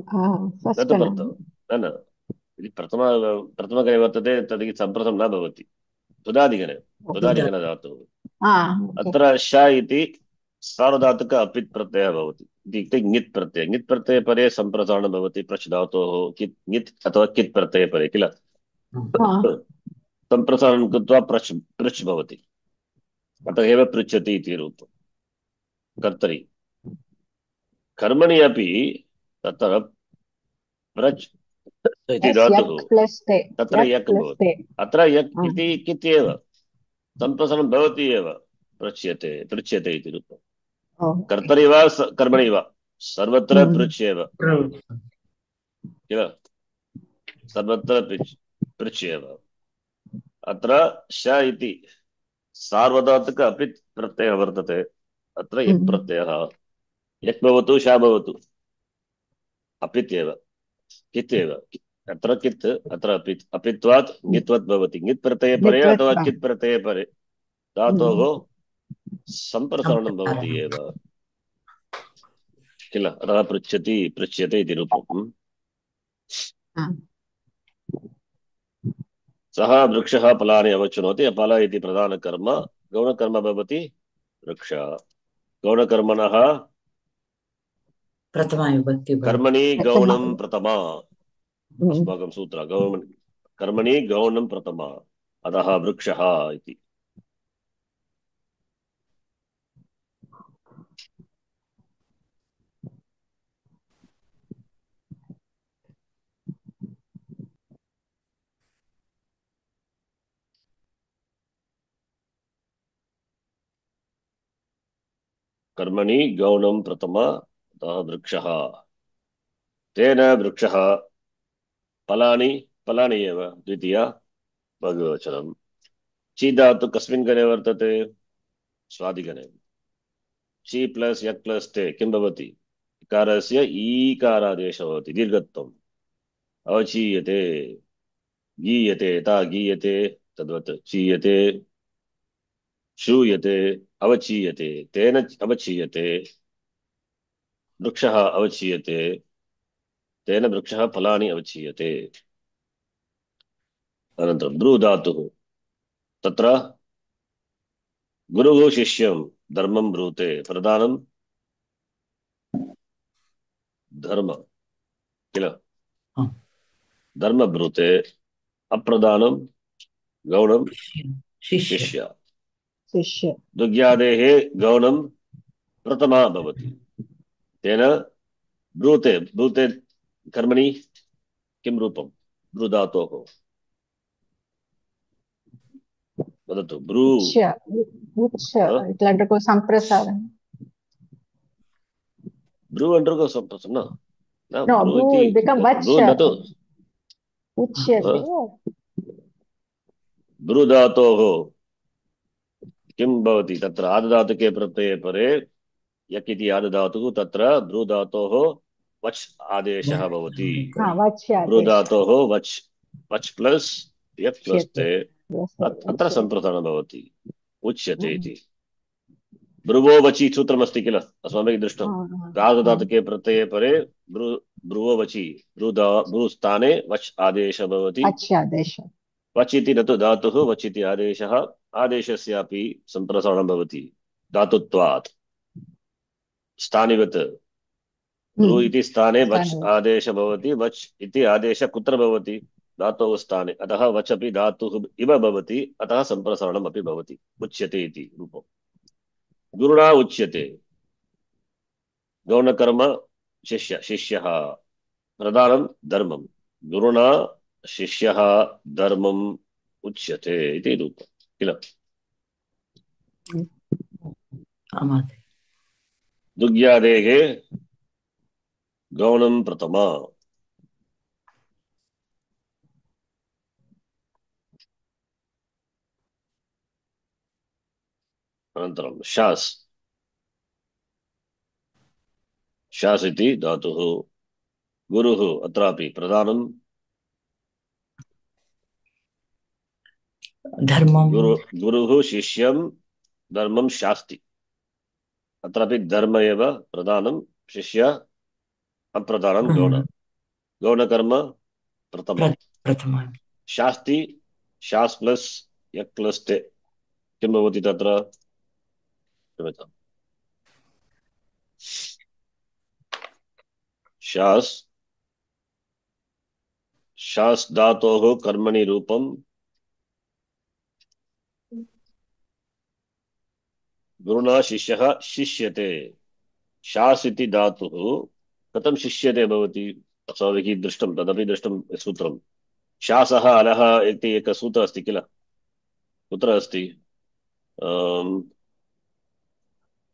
न यदि प्रथमगणे वर्तते तर्हि सम्प्रसारणं न भवति तुदादिगणे धातुः अत्र श इति सार्वधातुक अपित् प्रत्ययः भवति इत्युक्ते ङित् प्रत्यये परे सम्प्रसारणं भवति प्रच् धातोः ङित् अथवा कित् प्रत्यये परे किल सम्प्रसारणं कृत्वा पृच् भवति अतः एव पृच्छति इति रूपं कर्तरि कर्मणि अपि तत्र प्रच् इति धातुः तत्र यक् भवति अत्र यक् इति कित् एव सम्प्रसारणं भवति एव पृच्छ्यते इति रूपम् कर्तरि वा कर्मणि वा सर्वत्र पृच् एव किल सर्वत्र पृच् एव अत्र श इति सार्वधातुक अपित् प्रत्ययः वर्तते अत्र यक् प्रत्ययः यक् भवतु श भवतु अपित् एव कित् एव अत्र कित् अत्र अपित् अपित्वात् ङित्वत् भवति ङित् प्रत्यये परे अथवा कित् प्रत्यये परे धातोः सम्प्रसारणं भवति एव किल अतः पृच्छ्यते इति रूपम् सः वृक्षः फलानि अवचनोति फल इति प्रधानकर्म गौणकर्म भवति वृक्ष गौणकर्मणः प्रथमा विभक्ति कर्मणि गौणं प्रथमा अस्माकं सूत्र कर्मणि गौणं प्रथमा अतः वृक्षः इति कर्मणि गौणं प्रथमा अतः वृक्षः तेन वृक्षः फलानि एव द्वितीया बहुवचनं ची धातु कस्मिन् गणे वर्तते स्वादिगणे ची प्लस यक् प्लस ते किं भवति इकारस्य ईकारादेशः भवति दीर्घत्वम् अवचीयते गीयते यथा गीयते तद्वत् चीयते श्रूयते अवचीयते तेन अवचीयते वृक्षः अवचीयते तेन वृक्षः फलानि अवचीयते अनन्तरं द्रु धातुः तत्र गुरुः शिष्यं धर्मं ब्रूते प्रधानं धर्म किल धर्म ब्रूते अप्रधानं गौणं शिष्य दुग्यादेः गौणं प्रथमा भवति तेन ब्रूते कर्मणि किं रूपं ब्रू धातोः वदतु ब्रू ब्रू अंडर्गो संप्रसारणं न ब्रू इति ब्रू न तु ब्रू धातोः किं भवति तत्र आदधातुके प्रत्यये परे यक् इति आदधातुः तत्र ब्रू धातोः वच् आदेशः भवति ब्रू धातोः वच् प्लस यक् प्लस ते अत्र सम्प्रसारणं भवति उच्यते इति ब्रुवो वचि सूत्रमस्ति किल अस्माभिः दृष्टम् आदधातुके प्रत्यये परे ब्रुवो वचि ब्रू स्थाने वच् आदेशः भवति वच् इति न तु धातुः वच् इति आदेशः आदेशस्यापि सम्प्रसारणं भवति धातुत्वात् स्थानिवत् ब्रू इति स्थाने वच् आदेशः भवति वच् इति आदेशः कुत्र भवति धातोः स्थाने अतः वच् अपि धातुः इव भवति अतः सम्प्रसारणम् अपि भवति उच्यते इति रूपम् गुरुणा उच्यते गौणकर्म शिष्यः प्रधानं धर्मं गुरुणा शिष्यः धर्मम् उच्यते इति रूपं किल महोदय। दुग्ध्यादेः गौणं प्रथमा अनन्तरं शास् इति धातुः गुरुः अत्रापि प्रधानं धर्मं गुरुः शिष्यं धर्मं शास्ति अत्रापि धर्म एव प्रधानं शिष्य अप्रधानं गौणकर्म प्रथमा प्रथमा शास्ति शास् प्लस् यक् प्लस् ते किं भवति तत्र क्षम्यताम् शास् धातोः कर्मणि रूपं गुरुणा शिष्यः शिष्यते शास् इति धातुः कथं शिष्यते भवति अस्माभिः दृष्टं तदपि दृष्टं सूत्रं शासः अलः इति एकं सूत्रम् अस्ति किल कुत्र अस्ति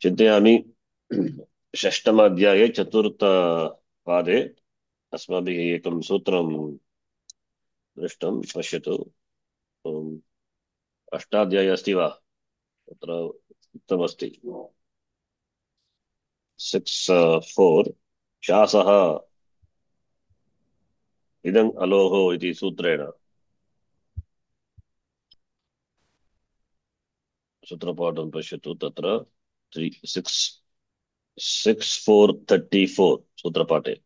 चिन्तयामि षष्ठम अध्याये चतुर्थपादे अस्माभिः एकं सूत्रं दृष्टं पश्यतु अष्टाध्याये अस्ति वा तत्र उक्तमस्ति 6:4 शासः इदं अलोः इति सूत्रेण सूत्रपाठं पश्यतु तत्र 6:434 सूत्रपाठे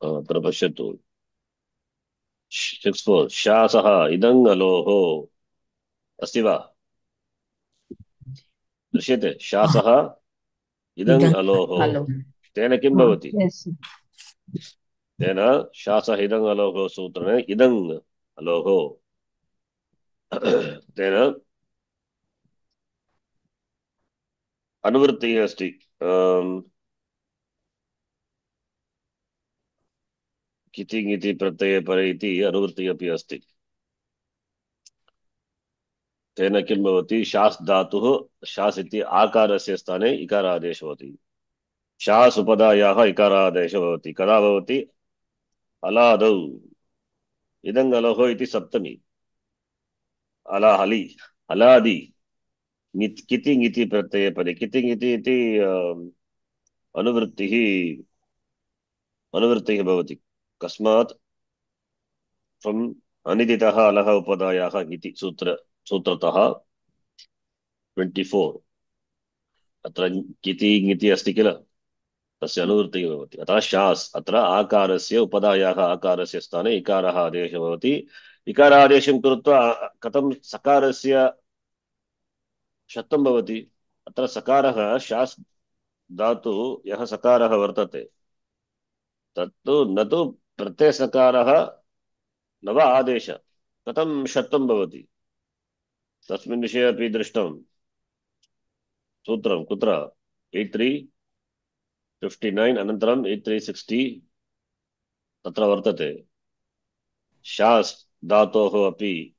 अत्र पश्यतु 6:4 शासः इदं अलोः अस्ति वा दृश्यते शासः इदं अलोः तेन किं भवति तेन शासः इदं अलोः सूत्रेण इदं अलोः तेन अनुवृत्तिः अस्ति कितिङ् इति प्रत्यये परे इति अनुवृत्तिः अपि अस्ति तेन किं भवति शास् धातुः शास् इति आकारस्य स्थाने इकारादेशः भवति शास् उपधायाः इकारादेशः भवति कदा भवति अलादौ इदं अलोः इति सप्तमी अलाहलि अलादि कितिङ् इति प्रत्यये परे कितिङ् इति अनुवृत्तिः भवति कस्मात् फ्रम् अनिदितः अलः उपधायाः इति सूत्रतः 24 अत्र कितिङ् इति अस्ति किल तस्य अनुवृत्तिः भवति अतः शास् अत्र आकारस्य उपधायाः आकारस्य स्थाने इकारः आदेशः भवति इकारादेशं कृत्वा कथं सकारस्य शतं भवति अत्र सकारः शास् धातु यः सकारः वर्तते तत्तु न तु प्रत्ययसकारः न वा आदेश कथं शतं भवति तस्मिन् विषये अपि दृष्टं सूत्रं कुत्र 8359 अनन्तरं 8360 तत्र वर्तते शास् धातोः अपि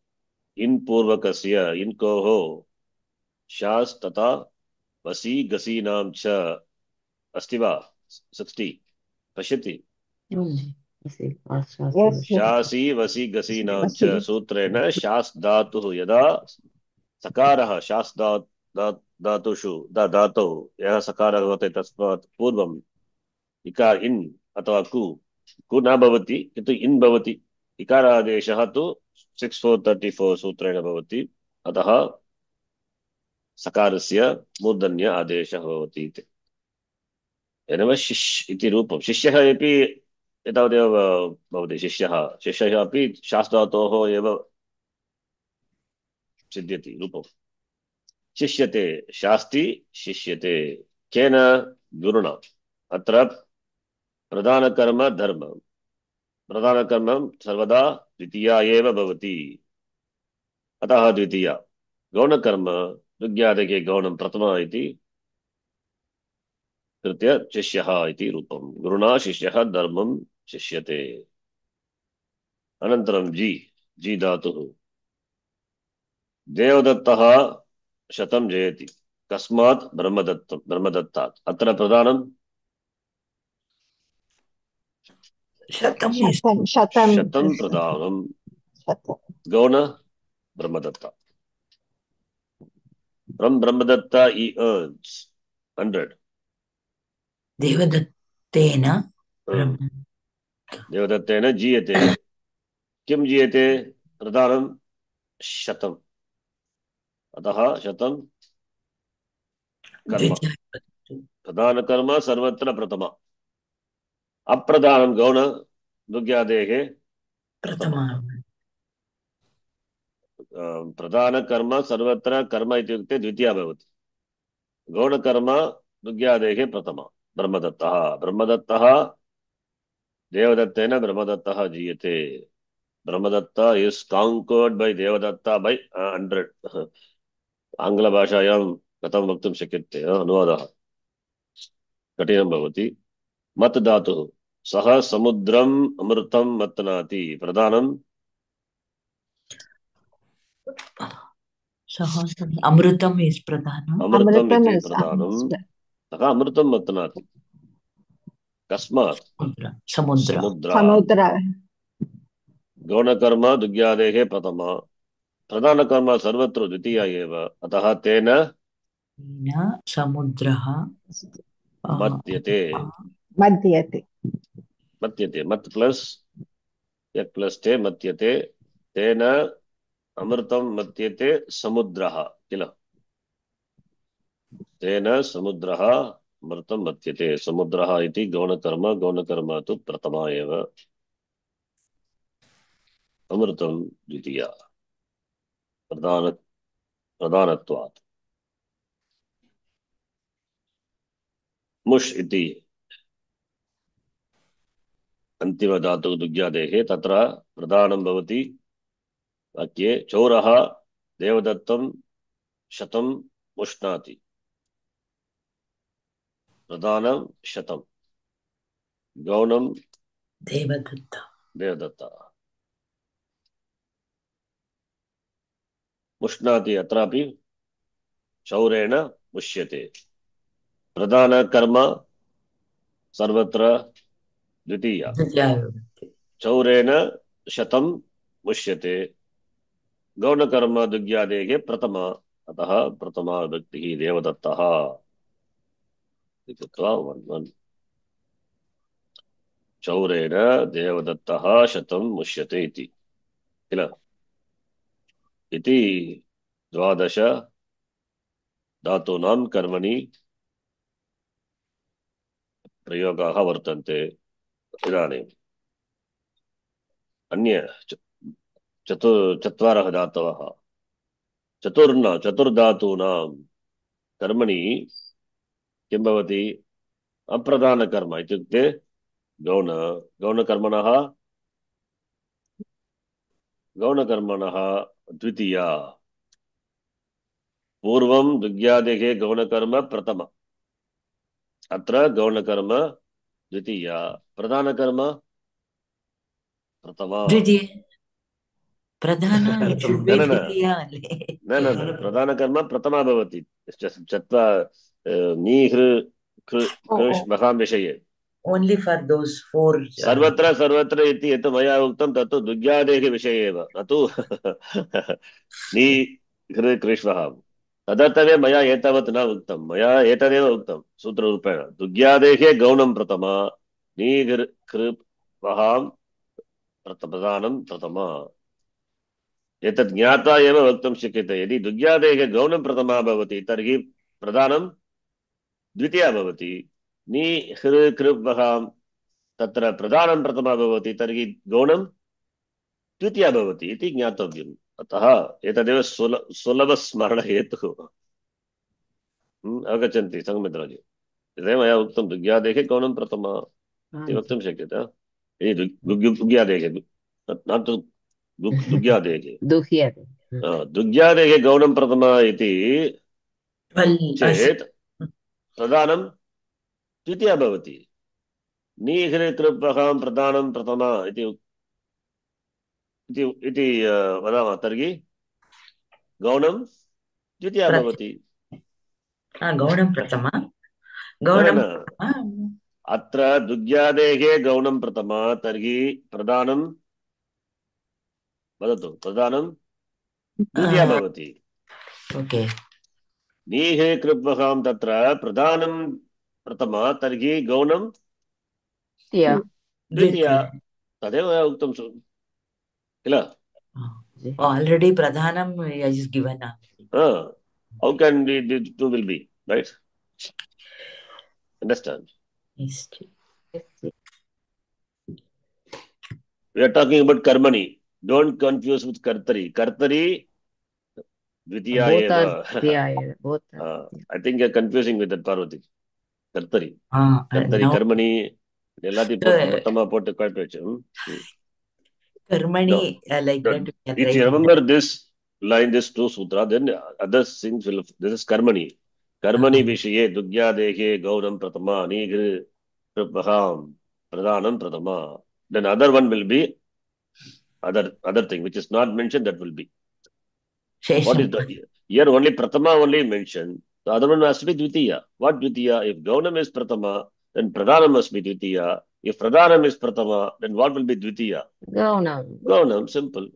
इन् पूर्वकस्य इन्कोः शास् तथा वसी गसीनां च अस्ति वा 60 पश्यति शासी वसी गसीनां च सूत्रेण शास् धातुः यदा सकारः शास् धातुषु धातौ यः सकारः भवति तस्मात् पूर्वम् इकार इन् अथवा कु न भवति किन्तु इन् भवति इकारादेशः तु 6434 सूत्रेण भवति अतः सकारस्य मूर्धन्य आदेशः भवति इति एवं शिष्य इति रूपं शिष्यः अपि एतावदेव भवति शिष्यः अपि शास् धातोः एव सिद्ध्यति रूपं शिष्यते शास्ति शिष्यते केन गुरुणा अत्र प्रधानकर्म धर्म प्रधानकर्मं सर्वदा द्वितीया एव भवति अतः द्वितीया गौणकर्म दुग्ध्यादेः गौणं प्रथमा इति कृत्य शिष्यः इति रूपम् गुरुणा शिष्यः धर्मं शिष्यते अनन्तरं जी धातुः देवदत्तः शतं जयति कस्मात् ब्रह्मदत्तात् अत्र प्रधानं Shatam is शतं शतं प्रधानं शतं गौण Brahmadatta from Brahmadatta he earns 100 Devadattena Brahma. देवदत्तेन जीयते किं जीयते प्रधानं शतम् अतः शतं कर्म Dvitiya प्रधान कर्म सर्वत्र प्रथम अप्रधानं गौण दुग्यादेः प्रथम Prathama. प्रधान कर्म सर्वत्र कर्म इत्युक्ते द्वितीया भवति गौणकर्म दुग्यादेः प्रथम ब्रह्मदत्तः देवदत्तेन ब्रह्मदत्तः जीयते Brahmadatta is conquered by Devdatta by 100 आङ्ग्लभाषायां कथं वक्तुं शक्यते अनुवादः कठिनं भवति मत् धातुः सः समुद्रम् अमृतं मत्नाति प्रधानं Amrutam is Pradhanam. अमृतम् अमृतम् इति इस् प्रधानं सः अमृतं मत्नाति कस्मात् Samudra. समुद्रात् समुद्र गौणकर्म दुग्यादेः प्रथम प्रधानकर्म सर्वत्र द्वितीया एव अतः तेन Na Samudraha मद्यते मध्यते मत्यते मत् प्लस यत् प्लस ते मत्यते तेन अमृतं मत्यते समुद्रः किल तेन समुद्रः अमृतं मत्यते समुद्रः इति गौणकर्म तु प्रथमा एव अमृतं द्वितीया प्रधानत्वात् मुष् इति अन्तिम धातु दुग्यादेः तत्र प्रधानं भवति वाक्ये चौरः देवदत्तं शतं मुष्णाति प्रधानं शतं गौणं Devadatta. देवदत्ता मुष्णाति अत्रापि चौरेण मुष्यते प्रधान कर्म सर्वत्र द्वितीया Dvitiya. चौरेण शतं मुष्यते गौणकर्म दुग्यादेः प्रथम अतः प्रथमा व्यक्तिः देवदत्तः इति कृत्वा 1 चौरेण देवदत्तः शतं मुष्यते इति किल इति 12 धातूनां कर्मणि प्रयोगाः वर्तन्ते इदानीम् अन्य चत्वारः धातवः चतुर्धातूनां कर्मणि किं भवति अप्रधानकर्म इत्युक्ते गौणकर्मणः द्वितीया पूर्वं दुग्यादेः गौणकर्म प्रथम अत्र गौणकर्म द्वितीया प्रधानकर्म प्रथमा Dvitiya. Pradhana, it should be न न Dvitiya. न न न प्रधानकर्म प्रथमा भवति नीहृ कृष् महां विषये Only for those four. सर्वत्र इति यत् मया उक्तं तत्तु दुग्यादेः विषये एव न तु नीहृ कृष्वः तदर्थमेव मया एतावत् न उक्तं मया एतदेव उक्तं सूत्ररूपेण दुग्यादेः गौणं प्रथमा नीहृ कृवहां प्रधानं प्रथमा एतत् ज्ञात्वा एव वक्तुं शक्यते यदि दुग्यादेः गौणं प्रथमा भवति तर्हि प्रधानं द्वितीया भवति नीहृ कृवहां तत्र प्रधानं प्रथमा भवति तर्हि गौणं द्वितीया भवति इति ज्ञातव्यम् अतः एतदेव सुलभस्मरणहेतुः अवगच्छन्ति संमित्राजी तदेव मया उक्तं दुग्यादेः गौणं प्रथमा इति वक्तुं शक्यते यदि दुग्यादेः न तु दुग्यादेः दुग्यादेः गौणं प्रथमा इति चेत् प्रधानं द्वितीया भवति। नीघ्रे कृपहां प्रधानं प्रथमा इति वदामः तर्हि गौणं द्वितीया भवति। गौणं प्रथमा न गौणं न प्रथमा अत्र दुग्ध्यादेः गौणं प्रथमा तर्हि प्रधानं वदतु प्रधानं द्वितीया भवति। ओके नीः कृपहां तत्र प्रधानं प्रथमा तर्हि गौणं द्वितीया द्वितीया तदेव उक्तं किल। already pradhanam is given. How can the two will be right? Understand? Yes. We are talking about karmani. Don't confuse with kartari. Kartari dvitiya both are eva. Dwitiya both are I think you're confusing with that Parvati. Kartari. Kartari Now karmani எல்லாத்தையும் போட்டு மொத்தமா போட்டு குழப்பி வச்சு karmani like no. that we can If write you in remember this line, this two sutra, then other things will. This is karmani. Karmani vishaye dugyadehe gauram pratama nigri prabham pradhanam pratama. Then other one will be other thing which is not mentioned, that will be. What is Shesham. the here only pratama only mentioned. The other one has to be dvitiya. What dvitiya? If gaunam is pratama, then pradhanam must be dvitiya. If pradhanam is pratama, then what will be dvitiya? gaunam. Gaunam, simple.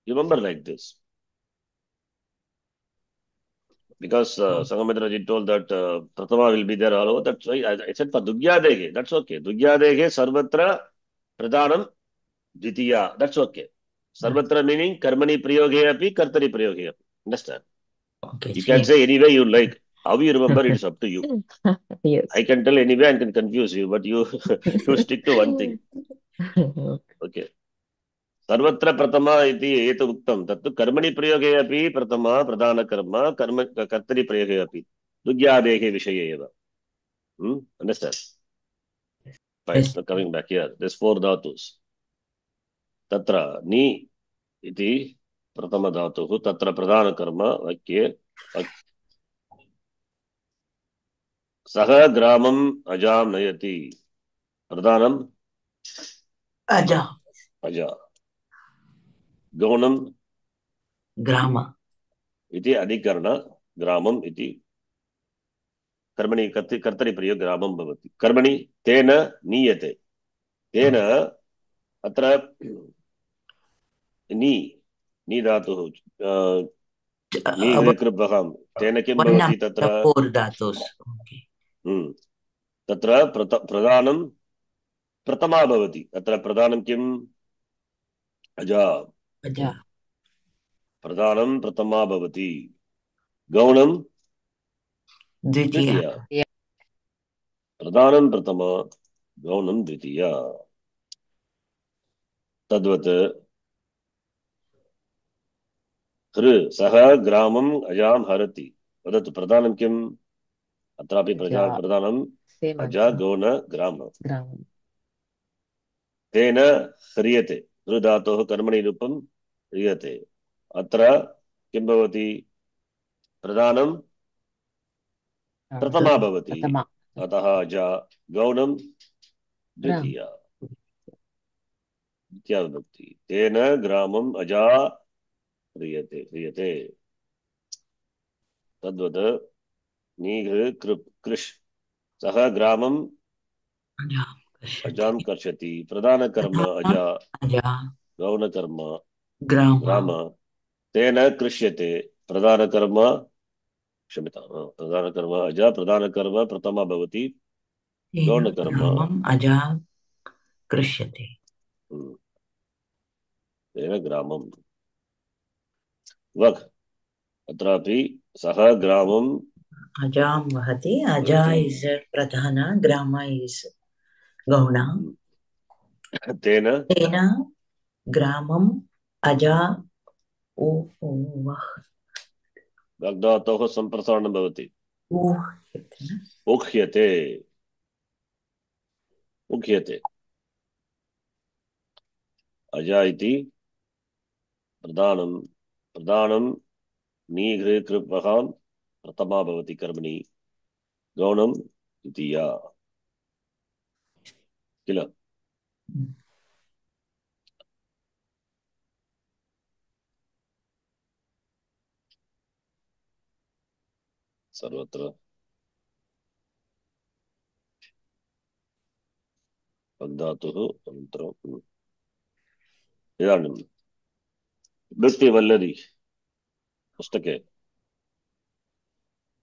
You remember like this. Because Sanghamitra told that pratama will be there all over. That's why I said for dugyadehe. That's okay. Dugyadehe sarvatra pradhanam dvitiya. That's okay. Sarvatra meaning karmani prayoge api kartari prayoge api. Understand? Okay. You can say any way you like. How you remember, it is up to you. Yes. I can tell any way and can confuse you, but you you stick to one thing. Okay. सर्वत्र प्रथमा इति एत उक्तं तत्तु कर्मणि प्रयोगे अपि प्रथमा प्रधानकर्म कर्म कर्तरि प्रयोगे अपि दुग्यादेः विषये एव. Understand? Fine. Yes. So coming back here, there's four dhatus. तत्र नि इति प्रथम धातुः तत्र प्रधानकर्म वाक्ये सः ग्रामम् अजां नयति. प्रधानम् Aja. अजा. गौणम् Grama. इति अधिकरण ग्रामम् इति कर्मणि कर्तरि प्रयोग ग्रामं भवति. कर्मणि तेन नीयते. तेन अत्र नी धातुः नी कृभ्वहां तेन किं भवति तत्र four dhatus. Okay. तत्र प्रधानं प्रथमा भवति. अत्र प्रधानं किम् अजा. Aja. प्रधानं प्रथमा भवति. गौणं Dvitiya. द्वितीया. प्रधानं प्रथमा गौणं द्वितीया. तद्वत् सः ग्रामम् अजां हरति. वदतु प्रधानं किम्? अत्रापि प्रधानम् अजा गौण ग्राम. तेन ह्रियते. धातोः कर्मणि रूपं ह्रियते. अत्र किं भवति? प्रधानं प्रथमा भवति. अतः अजा गौणं द्वितीया. द्वितीया विभक्ति. तेन ग्रामम् अजा ह्रियते. तद्वत् नीघ् कृष् सः ग्रामम् अजां कर्षति. प्रधानकर्म अजा गौणकर्म ग्राम. तेन कृष्यते. प्रधानकर्म क्षम्यतां प्रधानकर्म अजा. प्रधानकर्म प्रथमा भवति. गौणकर्म अजा कृष्यते. तेन ग्रामं वक्. अत्रापि सः ग्रामम् अजां वहति. अजा इस् प्रधान, ग्राम इस् गौण. तेन ग्रामम् अजा धातोः सम्प्रसारणं भवति. उह्यते. अजा इति प्रधानं नीघ् कृभ्वहां प्रथमा भवति कर्मणि. गौणं द्वितीया. किल सर्वत्र धातुः अनन्तरम् इदानीं वृत्तिवल्लरी पुस्तके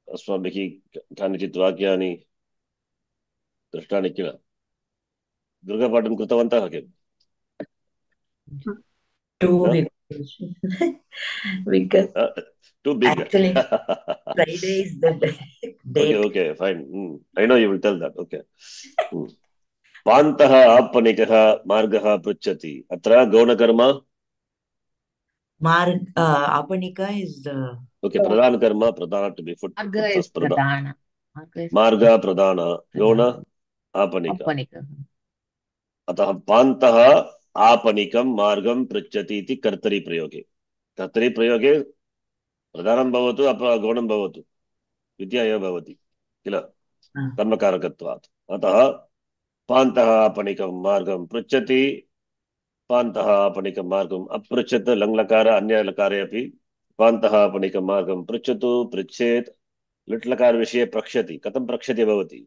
अस्माभिः कानिचित् वाक्यानि दृष्टानि किल गृहपाठं कृतवन्तः किम् Too big. Because too big actually Friday is the date. okay fine I know you will tell that okay पान्तः आपणिकः मार्गः पृच्छति अत्र गौणकर्म Apanika is okay प्रधान कर्म प्रधान to be put Marga is pradhana. मार्ग प्रधान गौण आपणिक Appanika. अतः पान्तः आपणिकं मार्गं पृच्छति इति कर्तरि प्रयोगे प्रधानं भवतु अथवा गौणं भवतु विद्या एव भवति किल कर्मकारकत्वात् अतः पान्तः आपणिकं मार्गं पृच्छति पान्तः आपणिकं मार्गम् अपृच्छत् लङ्लकार अन्यलकारे अपि पान्तः आपणिकं मार्गं पृच्छतु पृच्छेत् लिट्लकार विषये प्रक्ष्यति कथं प्रक्ष्यति भवति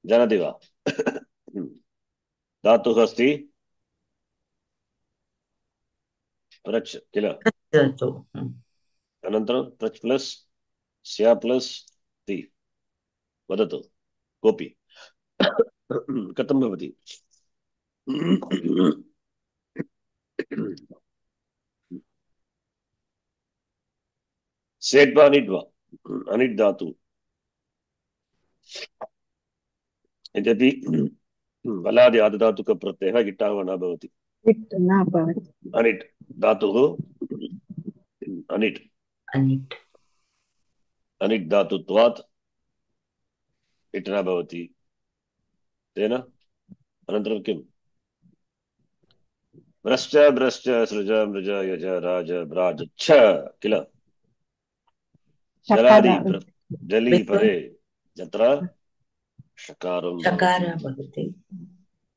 जानाति वा धातुः अस्ति प्रच् किल अनन्तरं प्रच् प्लस् स्या प्लस् ति वदतु कोऽपि कथं भवति सेट् वा अनिट् वा अनिट् धातु यद्यपि बलादि आदिधातुकप्रत्ययः गिट्टः वा न भवति न भवति अनिट् धातुः अनिट् अनिट् धातुत्वात् इट् न भवति तेन अनन्तरं किम् भ्रश्च भ्रश्च सृज मृज यज राज भ्राज छ किल जलादि जली परे यत्र शकारं भवति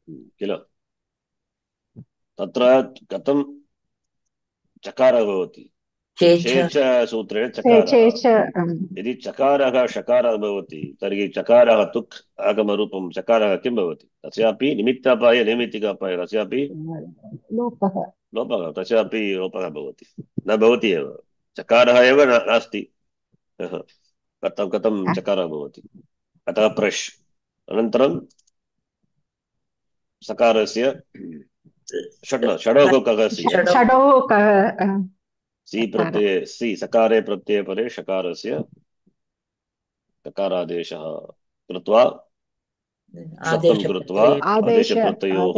किल तत्र कथं चकारः भवति चेच सूत्रेण चकारः यदि चकारः शकारः भवति तर्हि चकारः तुक् आगमरूपं चकारः किं भवति तस्यापि निमित्तापाय नैमित्तिकापाय तस्यापि लोपः तस्यापि लोपः भवति न भवति एव चकारः एव नास्ति कथं चकारः भवति अतः प्रश् अनन्तरं सकारस्य षडोः कः सी प्रत्यये सी सकारे प्रत्यये परे शकारस्य ककारादेशः कृत्वा शब्दं कृत्वा आदेशप्रत्ययोः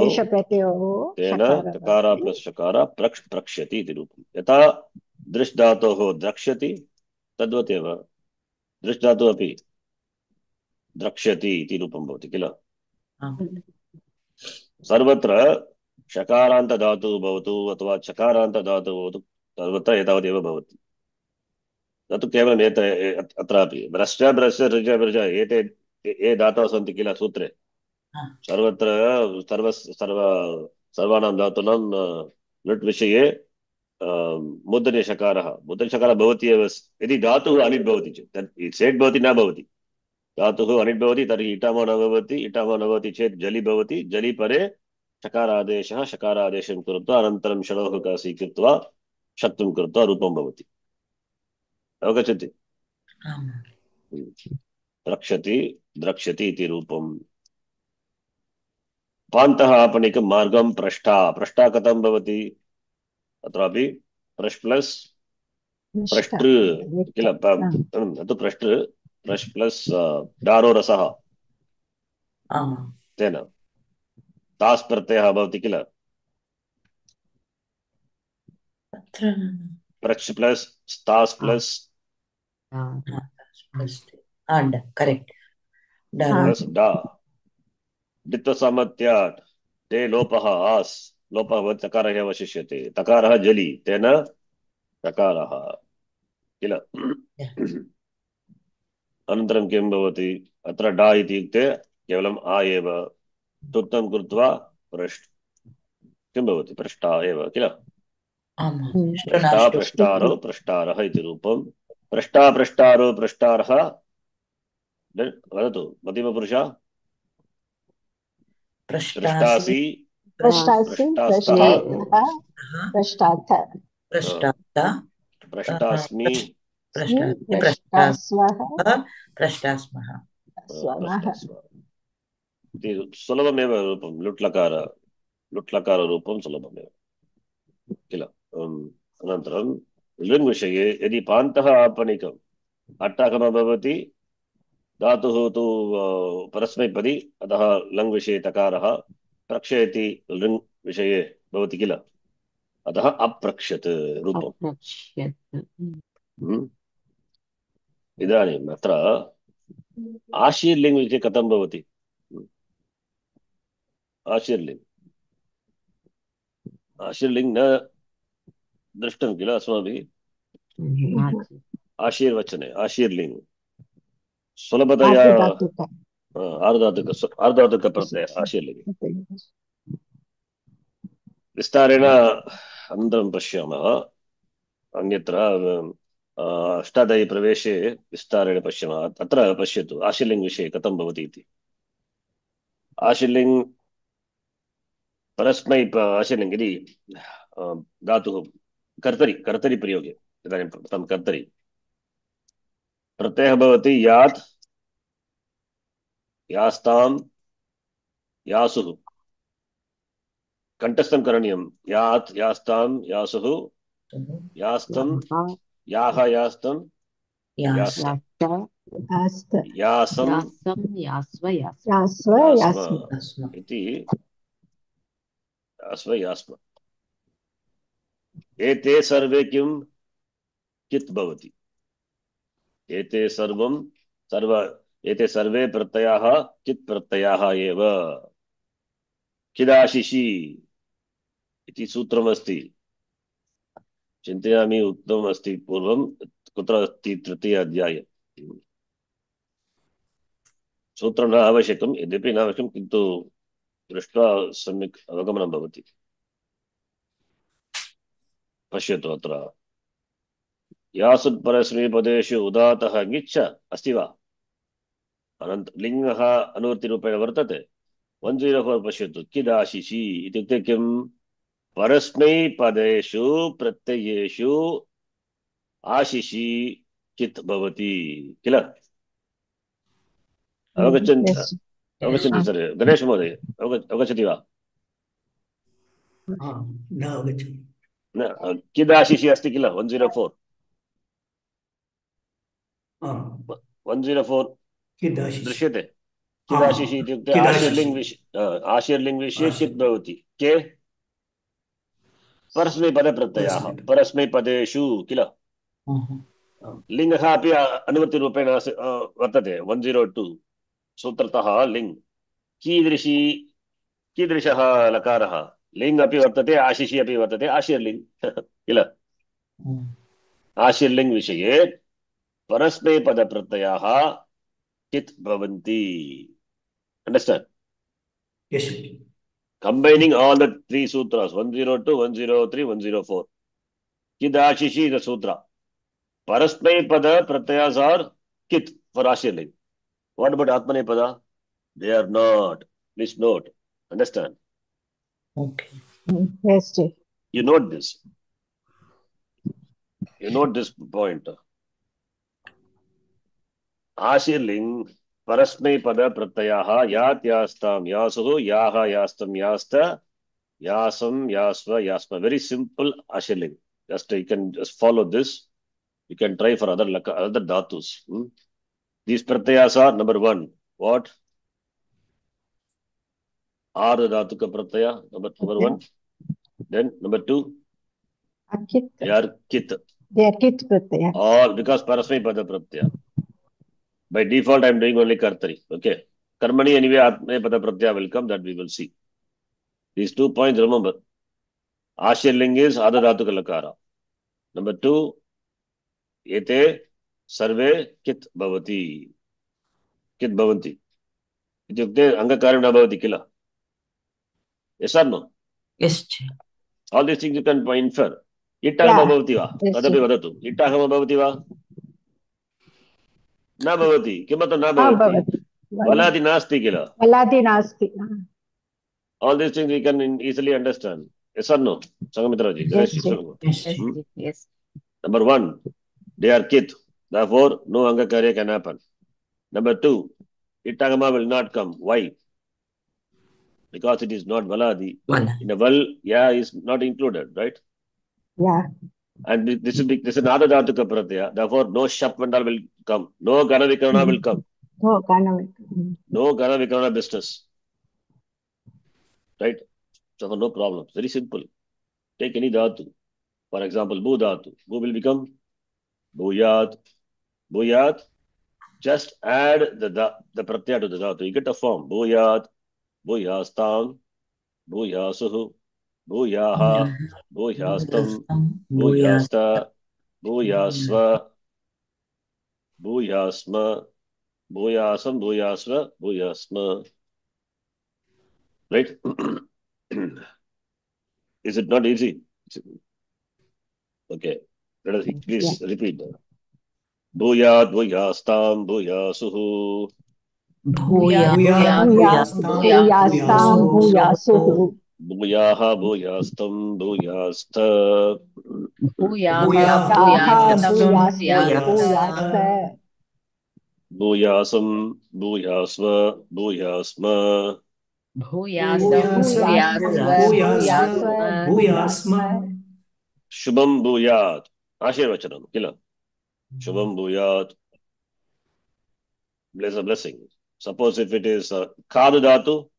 तेन ककार प्लस शकार प्रक्ष्यति इति रूपं यथा दृश् धातोः द्रक्ष्यति तद्वत् एव दृश् धातुः अपि द्रक्ष्यति इति रूपं भवति किल सर्वत्र शकारान्त धातुः भवतु अथवा चकारान्त धातुः भवतु सर्वत्र एतावदेव भवति न तु केवलम् अत्रापि भ्रश्च भ्रश्च ऋज भृज एते ये धातवः सन्ति किल सूत्रे सर्वत्र सर्वाणां धातूनां लुट् विषये मूर्धन्यषकारः भवति एव यदि धातुः अनिट् भवति चेत् सेट् भवति न भवति धातुः अनिट् भवति तर्हि इटामो न भवति चेत् जलि भवति जलि परे शकारादेशं कृत्वा अनन्तरं षडोः स्वीकृत्वा शक्तुं कृत्वा रूपं भवति अवगच्छति रक्षति द्रक्ष्यति इति रूपम् पान्तः आपणिकं मार्गं पृष्ठा कथं भवति अत्रापि प्रश् प्लस् प्रष्टृ किल तु प्रश् प्लस् डारो रसः तेन तास् प्रत्ययः भवति किल प्रच् प्लस् स्तास् प्लस् करेक्ट प्लस् डा द्वित्वसामर्थ्यात् ते लोपः आस् लोपः भवति तकारः एव शिष्यते तकारः जलि तेन तकारः किल अनन्तरं किं भवति अत्र डा इत्युक्ते केवलम् आ एव तुत्तं कृत्वा पृष्ठ किं भवति पृष्ठा एव किल आमा पृष्ठा शृणाष्टु पृष्टारौ पृष्टारः इति रूपं पृष्ठा पृष्टारौ पृष्टारः वदतु मध्यमपुरुष पृष्टासि पृष्टासि पृष्टासि पृष्टास्थः पृष्टार्थः पृष्टार्थ पृष्टात् पृष्टास्मि पृष्टासि पृष्टास्वः पृष्टास्मः स्वमः पृष्टास्व इति सुलभमेव रूपं लुट्लकाररूपं सुलभमेव किल अनन्तरं लृङ् विषये यदि पान्तः आपणिकम् अट्टागमः भवति धातुः तु परस्मैपदी अतः लङ् विषये तकारः प्रक्षयति लृङ् विषये भवति किल अतः अप्रक्षत् रूपम् अप्रक्ष्यत् इदानीम् अत्र आशीर्लिङ् विषये कथं भवति आशीर्लिङ् न दृष्टं किल अस्माभिः आशीर्वचने आशीर्लिङ् सुलभतया आर्धधातुक आर्धातुक प्रत्यय आशीर्लिङ् विस्तारेण अनन्तरं पश्यामः अन्यत्र अष्टाध्यायी प्रवेशे विस्तारेण पश्यामः अत्र पश्यतु आशीर्लिङ् विषये कथं भवति इति आशीर्लिङ् परस्मै आशीर्लिङ् यदि धातुः कर्तरि प्रयोगे इदानीं प्रथमं कर्तरि प्रत्ययः भवति यात् यास्तां यासुः कण्ठस्थं करणीयं यात् यास्तां यासुः यास्तं याः यास्तं यास आस्त यासं यास्व यास्व यास्म यास्म इति यास्व यास्म एते सर्वे किं कित् भवति एते सर्वे प्रत्ययाः कित् प्रत्ययाः एव किदाशिषि इति सूत्रमस्ति चिन्तयामि उक्तमस्ति पूर्वं कुत्र अस्ति तृतीय अध्याये सूत्रं न आवश्यकं यद्यपि न आवश्यकं किन्तु दृष्ट्वा सम्यक् अवगमनं भवति पश्यतु अत्र यासुत् परस्मैपदेषु उदातः ङिच्छ अस्ति वा अनन्त लिङ्गः अनुवृत्तिरूपेण वर्तते 104 पश्यतु किदाशिषि इत्युक्ते किं परस्मैपदेषु प्रत्ययेषु आशिषि कित् भवति किल अवगच्छन्ति सर्वे गणेश महोदय अवगच्छति वा न अवगच्छामि न किदाशिषि अस्ति किल 104 104 किदाशिषि दृश्यते किदाशिषि इत्युक्ते आशीर्लिङ् विषये कित् भवति के परस्मैपदप्रत्ययाः परस्मैपदेषु किल लिङ्गः अपि अनुवृत्तिरूपेण वर्तते 102 सूत्रतः लिङ् कीदृशः लकारः लिङ् अपि वर्तते आशिषि अपि वर्तते आशीर्लिङ् किल आशीर्लिङ् विषये परस्मैपदप्रत्ययाः कित् भवन्ति understand Yes. combining all the three sutras 102 103 104 kidashishi is a sutra parasmaipada pratyas are kit for ashirling what about atmanepada they are not please note understand Okay. Yes, dear. you note this point आशीर्लिङ् परस्मैपद प्रत्ययाः यात् यास्तां यासुः याः यास्तं यास्त यासं यास्व यास्म very simple आशीर्लिङ् just you can just follow this you can try for other dhatus these pratyayas are number 1 what are the dhatuka pratyaya number 1 then number 2 Akit. they are kit They are kit pratyaya. or because parasmaipada pratyaya by default I am doing only kartari okay karmani anyway atmanepada pratyaya will come that we will see these 2 points remember आशीर्लिङ् is आदधातुक लकार number 2 एते सर्वे कित् भवन्ति इत्युक्ते अङ्गकार्यं न भवति किल? Yes or no? Yes. All these things you can infer. Yeah. इट्टागमो भवति वा? Yes, तदपि sir. वदतु. इट्टागमो भवति वा? न भवति. किमर्थं न भवति? भवति वलादि नास्ति किल? वलादि नास्ति All these things we can easily understand. Yes or no? Sanghamitraji, Yes, Ganesh, sir. Yes. Yes, yes. Number one, they are kith. Therefore, no angakarya can happen. Number two, ittagama will not come. Why? Because it is not valadi. Vala. In a val, yeah is not included, right? Yeah. And this is another dhatuka pratyaya. Therefore, no shap vandal will come. No gana vikarana will come. Oh, Ganavik. No gana vikarana business. Right? So no problem. Very simple. Take any dhatu. For example, bhu dhatu. Bhu will become bhuyat. Bhuyat. Just add the pratyaya to the dhatu. You get a form. Bhuyat, bhuyastam, bhuyasuhu, bhuyaha, bhuyastam, bhuyasta, bhuyasva, bhuyasma, bhuyasam, bhuyasva, bhuyasma. Right? Is it not easy? Okay. Let us please repeat. Bhuyat, bhuyastam, bhuyasuhu. Bhuyastam, Bhuyasuhu. Bhuyaha, bhuyastam, bhuyastha. Bhuyasam, bhuyasva, bhuyasma. Bhuyasma. Shubham bhuyat. Ashirvachanam, kila. Shubham bhuyat. Bless a blessing. Suppose if it is kad dhatu,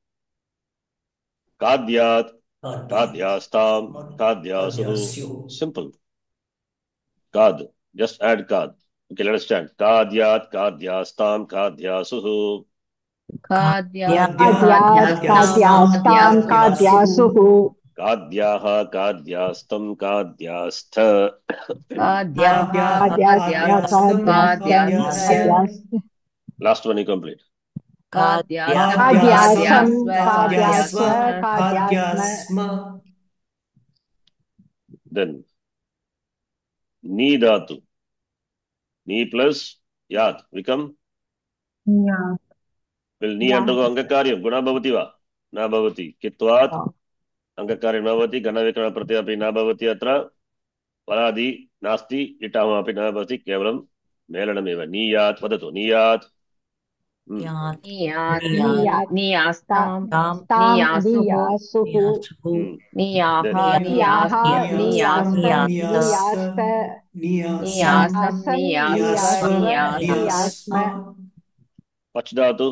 kadyat, kadyastam, kadyasuhu. Simple. Kad. Just add kad. Okay, let us stand. Kadyat, kadyastam, kadyasuhu. Kadyastam, kadyasuhu. Kadyaha, kadyastam, kadyastha. Last one you complete. Kadyasma. Then ni dhatu. Ni plus yat become? Will ni undergo angakaryam? Guna bhavati va? Na bhavati. Kitvat angakaryam na bhavati. Gana vikarana pratyaya api na bhavati atra. Valadi nasti itama api na bhavati. Kevalam melanameva. Niyat vadatu. Niyat. Niyastam, Niyasuhu. Niyasma. Pach dhatu.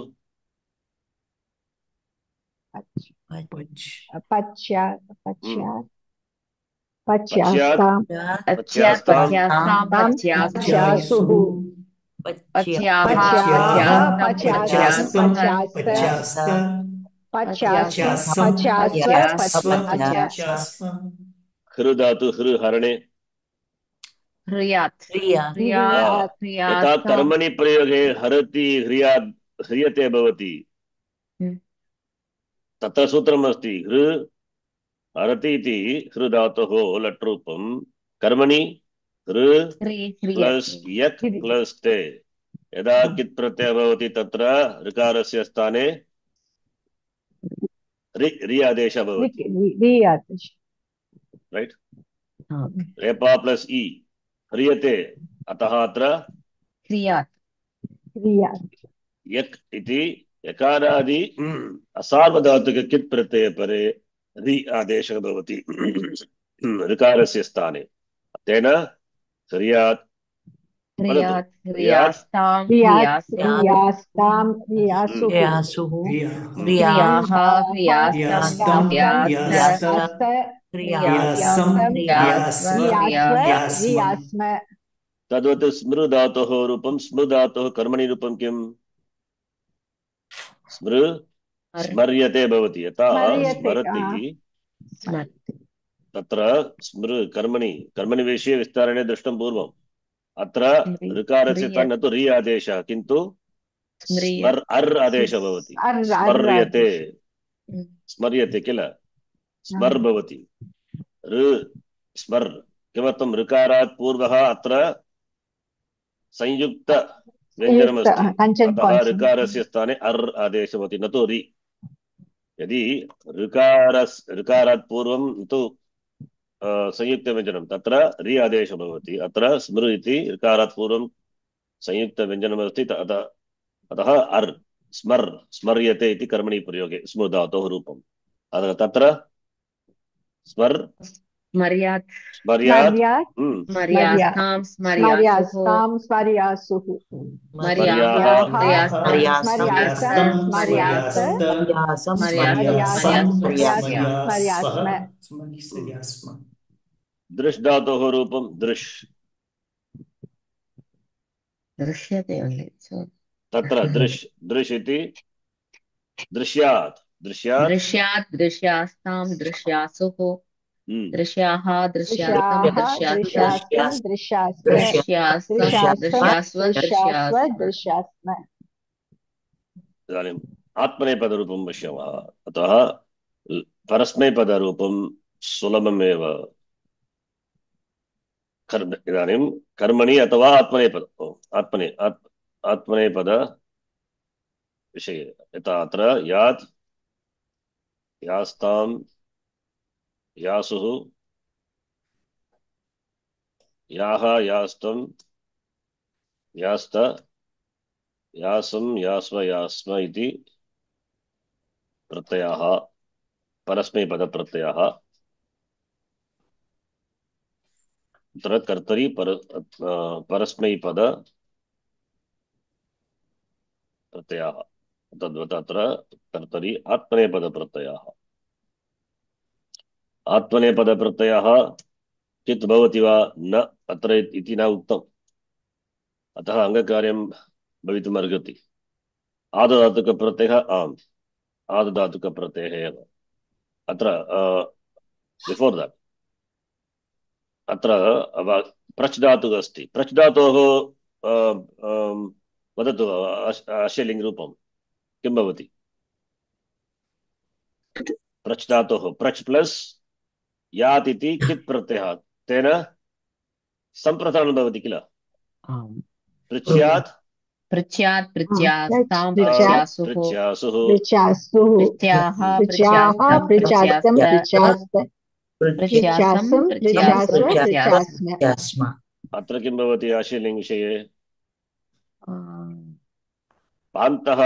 Pachyastam, Pachyasuhu. Hru dhatu. Hru harane. यथा कर्मणि प्रयोगे हरति ह्रियते भवति तत्र सूत्रमस्ति हृ हरति इति हृ धातोः लट्रूपं कर्मणि हृ प्लस यक् प्लस ते यदा कित् प्रत्ययः भवति तत्र ऋकारस्य स्थाने रि आदेशः भवति राइट रेपा प्लस ई ह्रियते अतः अत्र यक् इति यकारादि असार्वधातुक कित् प्रत्यये परे रि आदेशः भवति ऋकारस्य स्थाने तेन ह्रियात् तद्वत् स्मृ धातोः रूपं स्मृ धातोः कर्मणि रूपं किम् स्मृ स्मर्यते भवति यथा स्मरति तत्र स्मृ कर्मणि विषये विस्तारेण दृष्टं पूर्वम् अत्र ऋकारस्य न तु रि आदेशः किन्तु स्मर् अर् आदेशः भवति अर् स्मर्यते आदेश स्मर्यते किल स्मर् भवति ऋ स्मर् किमर्थं ऋकारात् पूर्वः अत्र संयुक्त व्यञ्जनमस्ति अतः ऋकारस्य स्थाने अर् आदेशः भवति न तु रि यदि ऋकारात् पूर्वं तु संयुक्तव्यञ्जनं तत्र रि आदेशः भवति अत्र स्मृ इति ऋकारात् पूर्वं संयुक्तव्यञ्जनमस्ति अतः अर् स्मर् स्मर्यते इति कर्मणि प्रयोगे स्मृ धातोः रूपम् अतः तत्र स्मर् स्मर्यात् स्मर्यात् स्मर्यास्तां स्मर्यासुः स्मर्यासुः स्मर्याः स्मर्यास्तं स्मर्यास्त स्मर्यास्म दृश् धातोः रूपं दृश् दृश्यते only. So तत्र दृश् इति दृश्यात् दृश्यात् दृश्यास्तां दृश्यासुः दृश्याः दृश्यास्तं दृश्यास्म इदानीम् आत्मनेपदरूपं पश्यामः अतः परस्मैपदरूपं सुलभमेव इदानीं कर्मणि अथवा आत्मनेपद आत्मनेपद विषये यथा अत्र यात् यास्तां यासुः याः यास्तं यास्त यासं यास्व यास्म इति प्रत्ययाः परस्मैपदप्रत्ययाः अत्र कर्तरि परस्मैपद प्रत्ययाः तद्वत् अत्र कर्तरि आत्मनेपदप्रत्ययाः आत्मनेपदप्रत्ययः चित् भवति वा न अत्र इति न उक्तम् अतः अङ्गकार्यं भवितुम् अर्हति आदधातुकप्रत्ययः आम् आदधातुकप्रत्ययः एव अत्र बिफोर् दट् अत्र प्रच् धातुः अस्ति प्रच् धातोः वदतु आश्यलिङ्गरूपं किं भवति प्रच् धातोः प्रच् प्लस् यात् इति कित् प्रत्ययः तेन सम्प्रसारणं भवति किल पृच्छ्यात् पृच्छ्यास्तां पृच्छ्यासुः पृच्छ्यास्म अत्र किं भवति आशीर्लिङ्गविषये पान्तः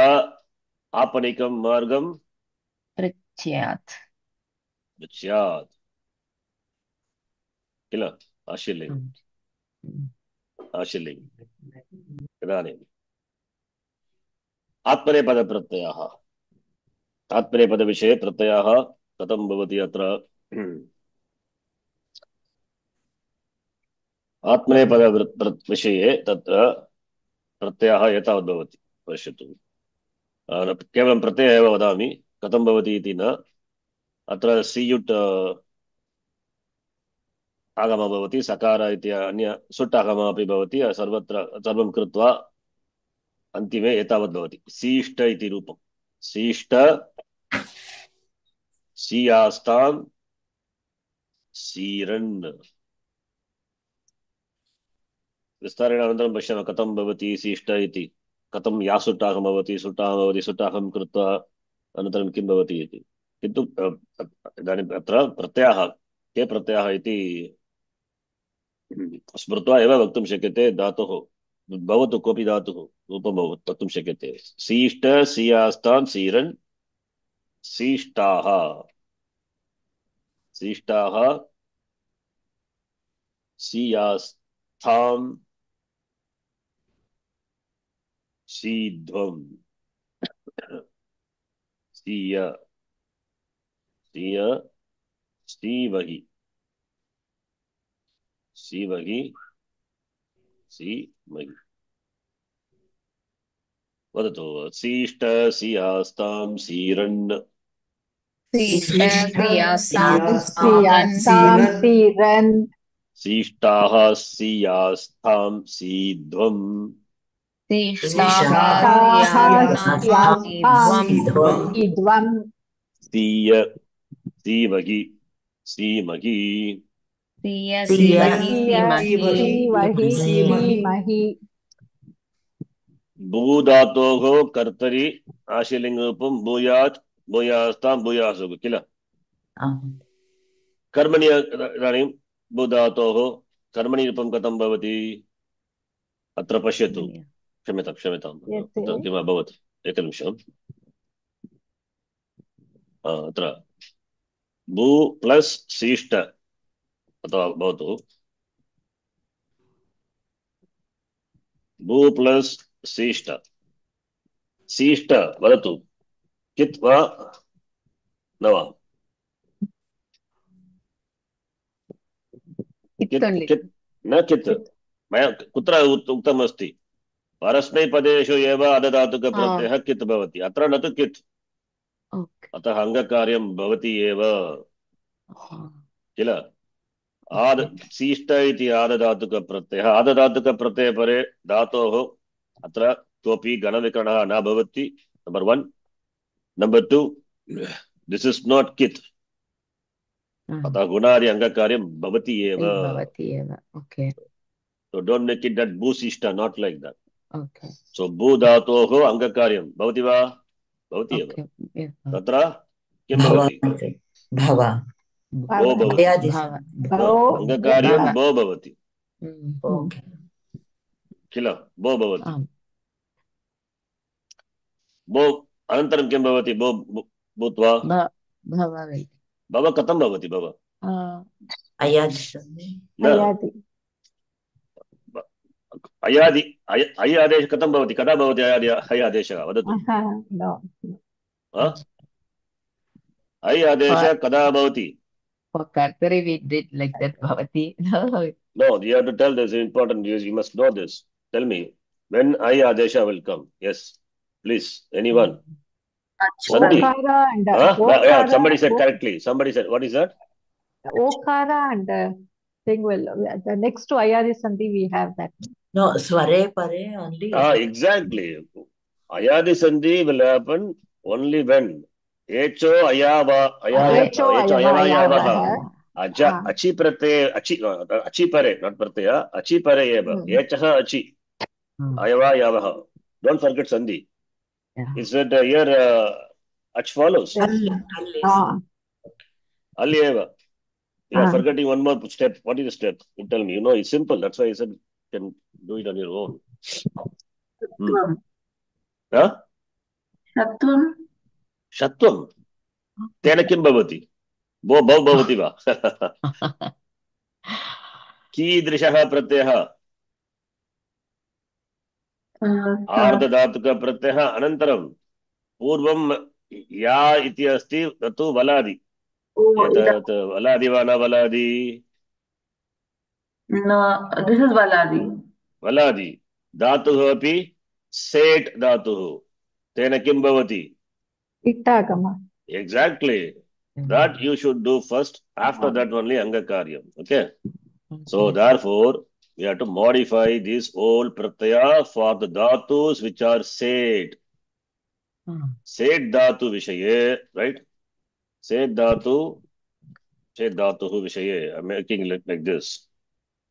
आपणिकं मार्गं पृच्छ्यात् किल आशीर्लिङ्ग इदानीम् आत्मनेपदप्रत्ययः आत्मनेपदविषये प्रत्ययः कथं भवति अत्र आत्मनेपदविषये तत्र प्रत्ययः एतावत् भवति पश्यतु केवलं प्रत्ययः एव वदामि कथं भवति इति न अत्र सियुट् आगमः भवति सकार इति अन्य सुट् आगमः अपि भवति सर्वं कृत्वा अन्तिमे एतावत् भवति सीष्ट इति रूपं सीष्ट सीयास्तां सीरन् विस्तारेण अनन्तरं पश्यामः कथं भवति सीष्ट इति कथं या सुट्टाहं भवति सुट्टाहं कृत्वा अनन्तरं किं भवति इति किन्तु इदानीम् अत्र प्रत्ययाः के प्रत्ययाः इति स्मृत्वा एव वक्तुं शक्यते धातुः भवतु कोऽपि धातुः रूपं वक्तुं शक्यते सीष्ट सीयास्तां सीरन् सीष्टाः सीयास्थां सीध्वम् सीय सीवहि सीमहि वदतु सीष्ट सीयास्तां सीरन् सीष्टाः सीयास्थां सीध्वम् Syastaam Idhvam. idvam सीय सीवहि सीमहि Siya siya Sivahi sivahi Simahi simahi भूधातोः कर्तरि आशीलिङ्गरूपं भूयात् भूयास्तां भूयासु किल कर्मणि इदानीं भूधातोः कर्मणि रूपं कथं भवति अत्र पश्यतु क्षम्यतां यत् अत्र किम् अभवत् एकनिमिषम् अत्र भू प्लस् सीष्ट अथवा भवतु भू प्लस् सीष्ट सीष्ट वदतु कित् वा न वा कित् न कित् मया कुत्र उक्तमस्ति परस्मैपदेषु एव अदधातुकप्रत्ययः कित् भवति अत्र न तु कित् अतः अङ्गकार्यं भवति एव किल सीष्ट इति आदधातुकप्रत्ययः आदधातुकप्रत्ययपरे धातोः अत्र कोऽपि गणविकरणः न भवति number 1 number 2 this is not कित् अतः गुणादि अङ्गकार्यं भवति एव so don't make it that भूशिष्ट not like that so भू धातोः अङ्गकार्यं भवति वा भवति एव तत्र किं भवति भव भो भवति अङ्गकार्यं भो भवति किल भो भवति भो अनन्तरं किं भवति भो भूत्वा भव कथं भवति भव अयादि अय आदेशः कथं भवति कदा भवति अय आदेशः वदतु अय आदेशः कदा भवति कर्तरि we did like that bhavati no you have to tell this important you must know this tell me when ay adesha will come yes please anyone Sandhi yeah somebody said correctly somebody said what is that okara and thing will the next to ayadi sandhi we have that no sware pare only exactly ayadi sandhi will happen only when echo ayava aja achi pratyaya achi pare not pratyaya achi pare eva echah achi ayava yavah don't forget sandhi is that here ach follows alli eva you are forgetting one more step what is the step you tell me you know it's simple that's why I said you can do it on your own shatvam तेन किं भवति भो भव भवति वा कीदृशः प्रत्ययः आर्धधातुकप्रत्ययः अनन्तरं पूर्वं या इति अस्ति तत्तु वलादि एतत् वलादि वा न वलादि this is valadi वलादि धातुः अपि सेट् धातुः तेन किं भवति ittagama exactly that you should do first after that only angakaryam okay so therefore we have to modify this whole pratyaya for the dhatus which are set dhatu vishaye right set dhatu vishaye I'm making it like this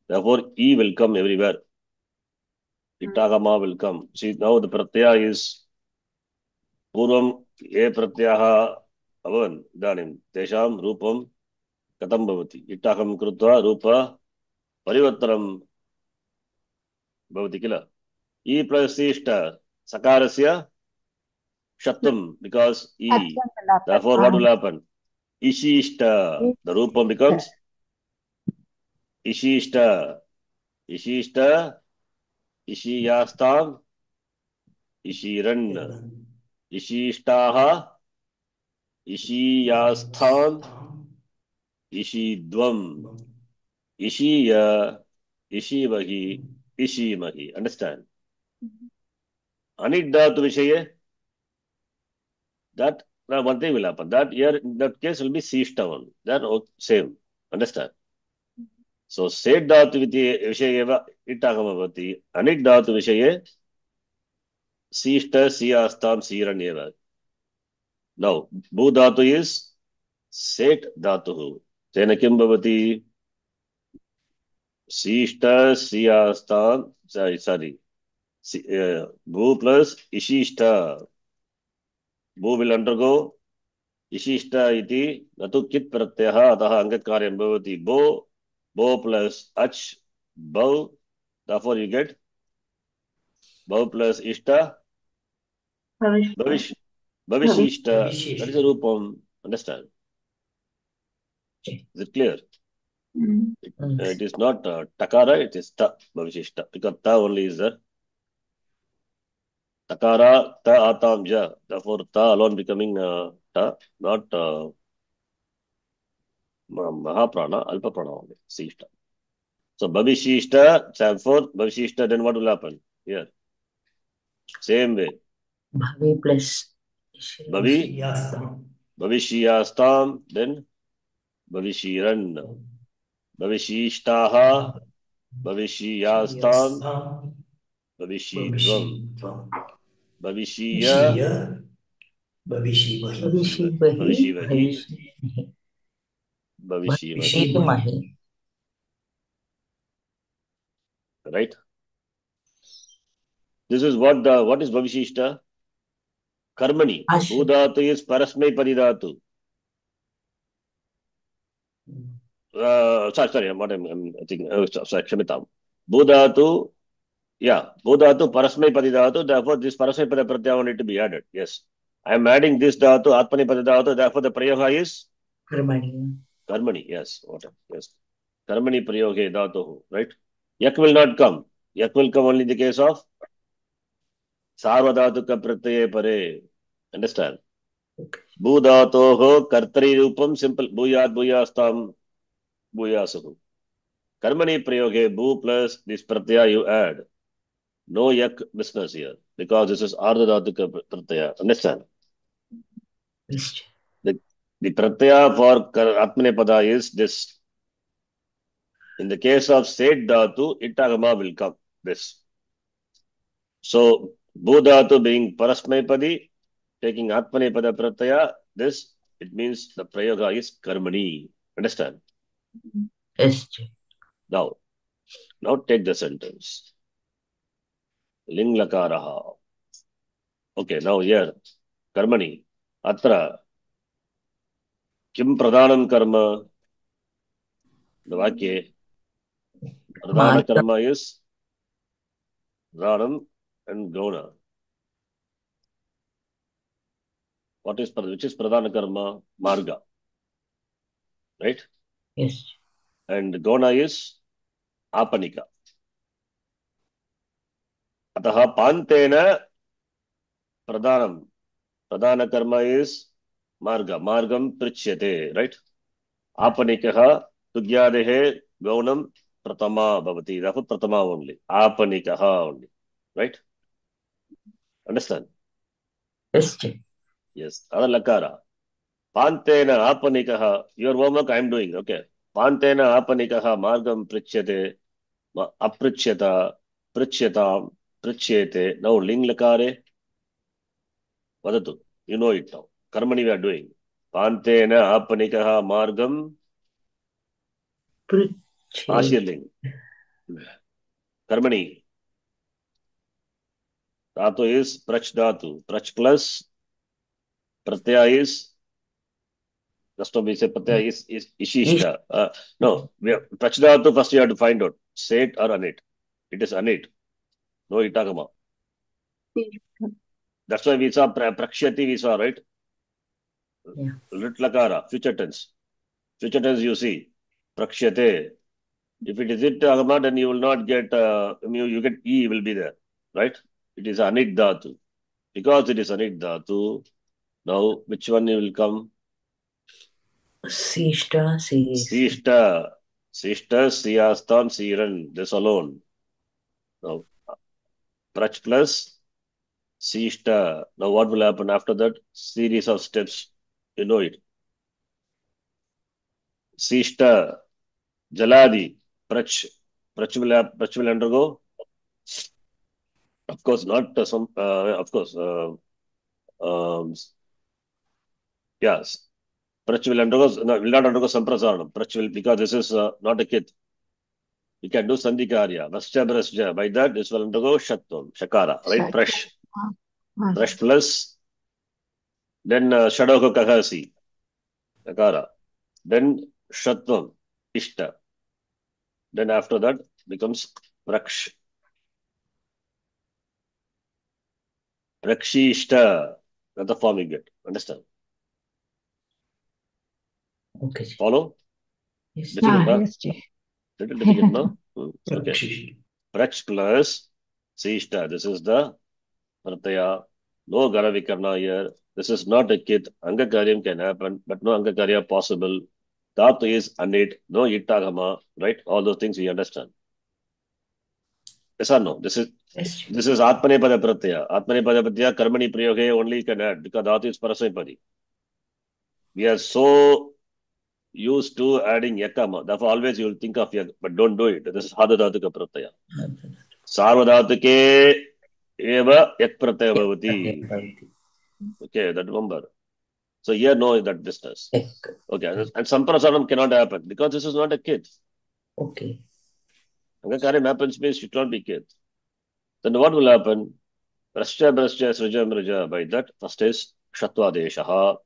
therefore e will come everywhere ittagama will come see now the pratyaya is पूर्वं ये प्रत्ययाः अभवन् इदानीं तेषां रूपं कथं भवति इट्टाकं कृत्वा रूप परिवर्तनं भवति किल ई प्लस् इष्ट सकारस्य षत्वं because e therefore what will happen ishishta the roopam becomes ishishta ishiyastam ishiran इशिष्टाः इशीयास्थान् इशीद्वम् इशीय इशीवहि इशीमहि understand anit dhatu vishaye that now one thing will happen that here in that case will be sishta one that same understand so set dhatu vishaye eva ittagama bhavati anit dhatu vishaye Sishta, Siyastam, Siran. Now, Bhu Dhatu is Set Dhatu. Tena kim bhavati? Sishta, Siyastam, sorry. Bhu plus Ishishta. Bhu will undergo Ishishta iti natu kit pratyaha ataha angat karyam bhavati. Bo plus ach, bhav. Therefore, you get bhav plus ishta, bhavish, bhavishishta. That is a rupam. Understand? Is it clear? It is not takara, it is ta, bhavishishta. Because ta only is there. Takara, ta atam ja. Therefore, ta alone becoming ta, not mahaprana, alpa prana only. Sishta. So, bhavishishta, therefore, bhavishishta, then what will happen? Here. Same way. Bhavi plus Bhavi, Yastam. bhavishiyastam, then bhavishiran. Bhavishishtaha, bhavishiyastam, Yastam. bhavishidvam. Bhavishitvam. Bhavishiya, Vishiya. Bhavishivahi. Bhavishivahi, bhavishivahi, bhavishivahi. Bhavishimahi. Right? This is what is bhavishishta? Karmani. Bhudhatu is parasmay paridhatu. Sorry, I'm thinking, sorry, Kshamita. Bhudhatu, yeah, Bhudhatu parasmay paridhatu, therefore this parasmay pratyaya need to be added. Yes. I am adding this dhatu, atmani paridhatu, therefore the prayoga is Karmani. Karmani, yes. Yes. Karmani prayoge dhatu, right? Yak will not come. Yak will come only in the case of Sarvadhatuka pratyaye pare. Understand? Bhudhatoho kartari rupam, simple. Bhuyat bhuyastam bhuyasahu. Karmani prayoge bhu plus this pratyaya you add. No yak business here because this is ardhadhatuka pratyaya. Understand? The pratyaya for atmanepada is this. In the case of Set Dhatu, Ittagama will come. This. So, Bhu Dhatu being Parasmayapadi, taking Atmanepada Pratyaya, this, it means the Prayoga is Karmani. Understand? Yes. Now take the sentence. Ling Lakaraha. Okay, now here, Karmani. Atra. Kim Pradhanam Karma. The Vakya. Pradhana Karma is Pradhanam and Gauna. Which is Pradhana Karma? Marga. Right? Yes. And Gauna is Apanika. Ataha Pantena Pradhanam. Pradhana Karma is Marga. Margam Prichyate. Right? Apanikaha Tugyadehe Gaunam Pratama Bhavati. Therefore Pratama only. Apanikaha only. Right? Understand? Yes. Yes. Adalakara. Pantena Apanikaha. Your homework I am doing. Okay. Pantena Apanikaha Margam Prichyate. Aprichyata. Prichyatam. Prichyate. Now Ling Lakare. Vadatu. You know it now. Karmani we are doing. Pantena Apanikaha Margam. Ashirling. Karmani. Dhatu is Prach Dhatu. Prach plus Pratyaya is, just now we say Pratyaya is Ishishta. No, Prach Dhatu first you have to find out. Set or anit. It is anit. No Itagama. That's why we saw Prakshyati, we saw, right? Yeah. Lit Lakara, future tense. Future tense you see. Prakshyate. If it is Itagama, then you will not get, you get E will be there. Right? It is anit dhatu. Because it is anit dhatu, now which one will come? Sishta, Sishta, Siyastam, Siran. This alone. Now, Prach plus Sishta. Now what will happen after that? Series of steps. You know it. Sishta, Jaladi, Prach will undergo Of course, not some. Of course, yes. Prach will undergo. No, will not undergo samprasaranam. Prach will, because this is not a kid. You can do sandhikarya. Vascha brasja. By that, this will undergo shatvam, shakara, right? Prash. Prash plus. Then shadoko kahasi, shakara. Then shatvam, ishta. Then after that becomes praksh. Prakshishta. That's the form you get. Understand? Okay. Follow? Yes. Difficult, huh? Yes, Ji. Little difficult, no? Okay. Prakshi. Praksh plus Sishta. This is the Pratyaya. No Garavikarna here. This is not a kit. Angakaryam can happen, but no Angakarya possible. Dhatu is innate. No Ittagama, right? All those things we understand. Yes or no? This is Yes. Atmanepada Pratyaya. Atmanepada Pratyaya Karmani Prayoge only can add because Dhatu is Parasamipadi. We are so used to adding yakama. Therefore, always you will think of yak, but don't do it. This is Hadadhatuka Pratyaya. Sarvadhatuke eva yak Pratyaya bhavati. Okay, that remember. So here no that business. Okay, and Samprasaranam cannot happen because this is not a kid. Okay. Angakaryam happens means it cannot be kid. Then what will happen? Brascha srija mrija. By that, first is Shatvadeshaha.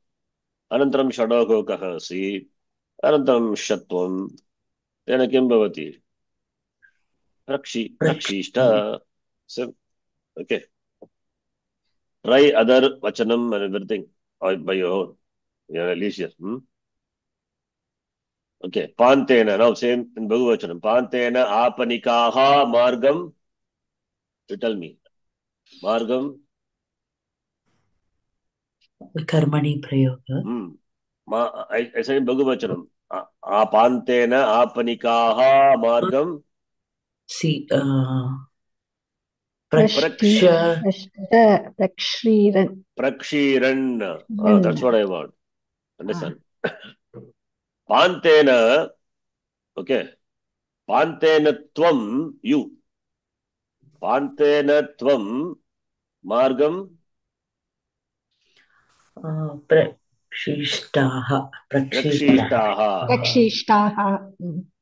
Anantaram Shadoko kahasi. Anantaram Shatvam. Then kim bhavati. Prakshishta. So, okay. Try other vachanam and everything by your own. Your leisure. Okay. Pantena. Now same in Bhagavachanam. Pantena apanikaha margam. You tell me. Margam. Karmani prayoga. I say in Bhagavachanam. Pantena apanikaha margam. See, Prakshiran. Prakshiran. That's what I want. Understand? Pantena. Okay. Pantena tvam, you. Pantena tvam, margam. Prakshishtaha.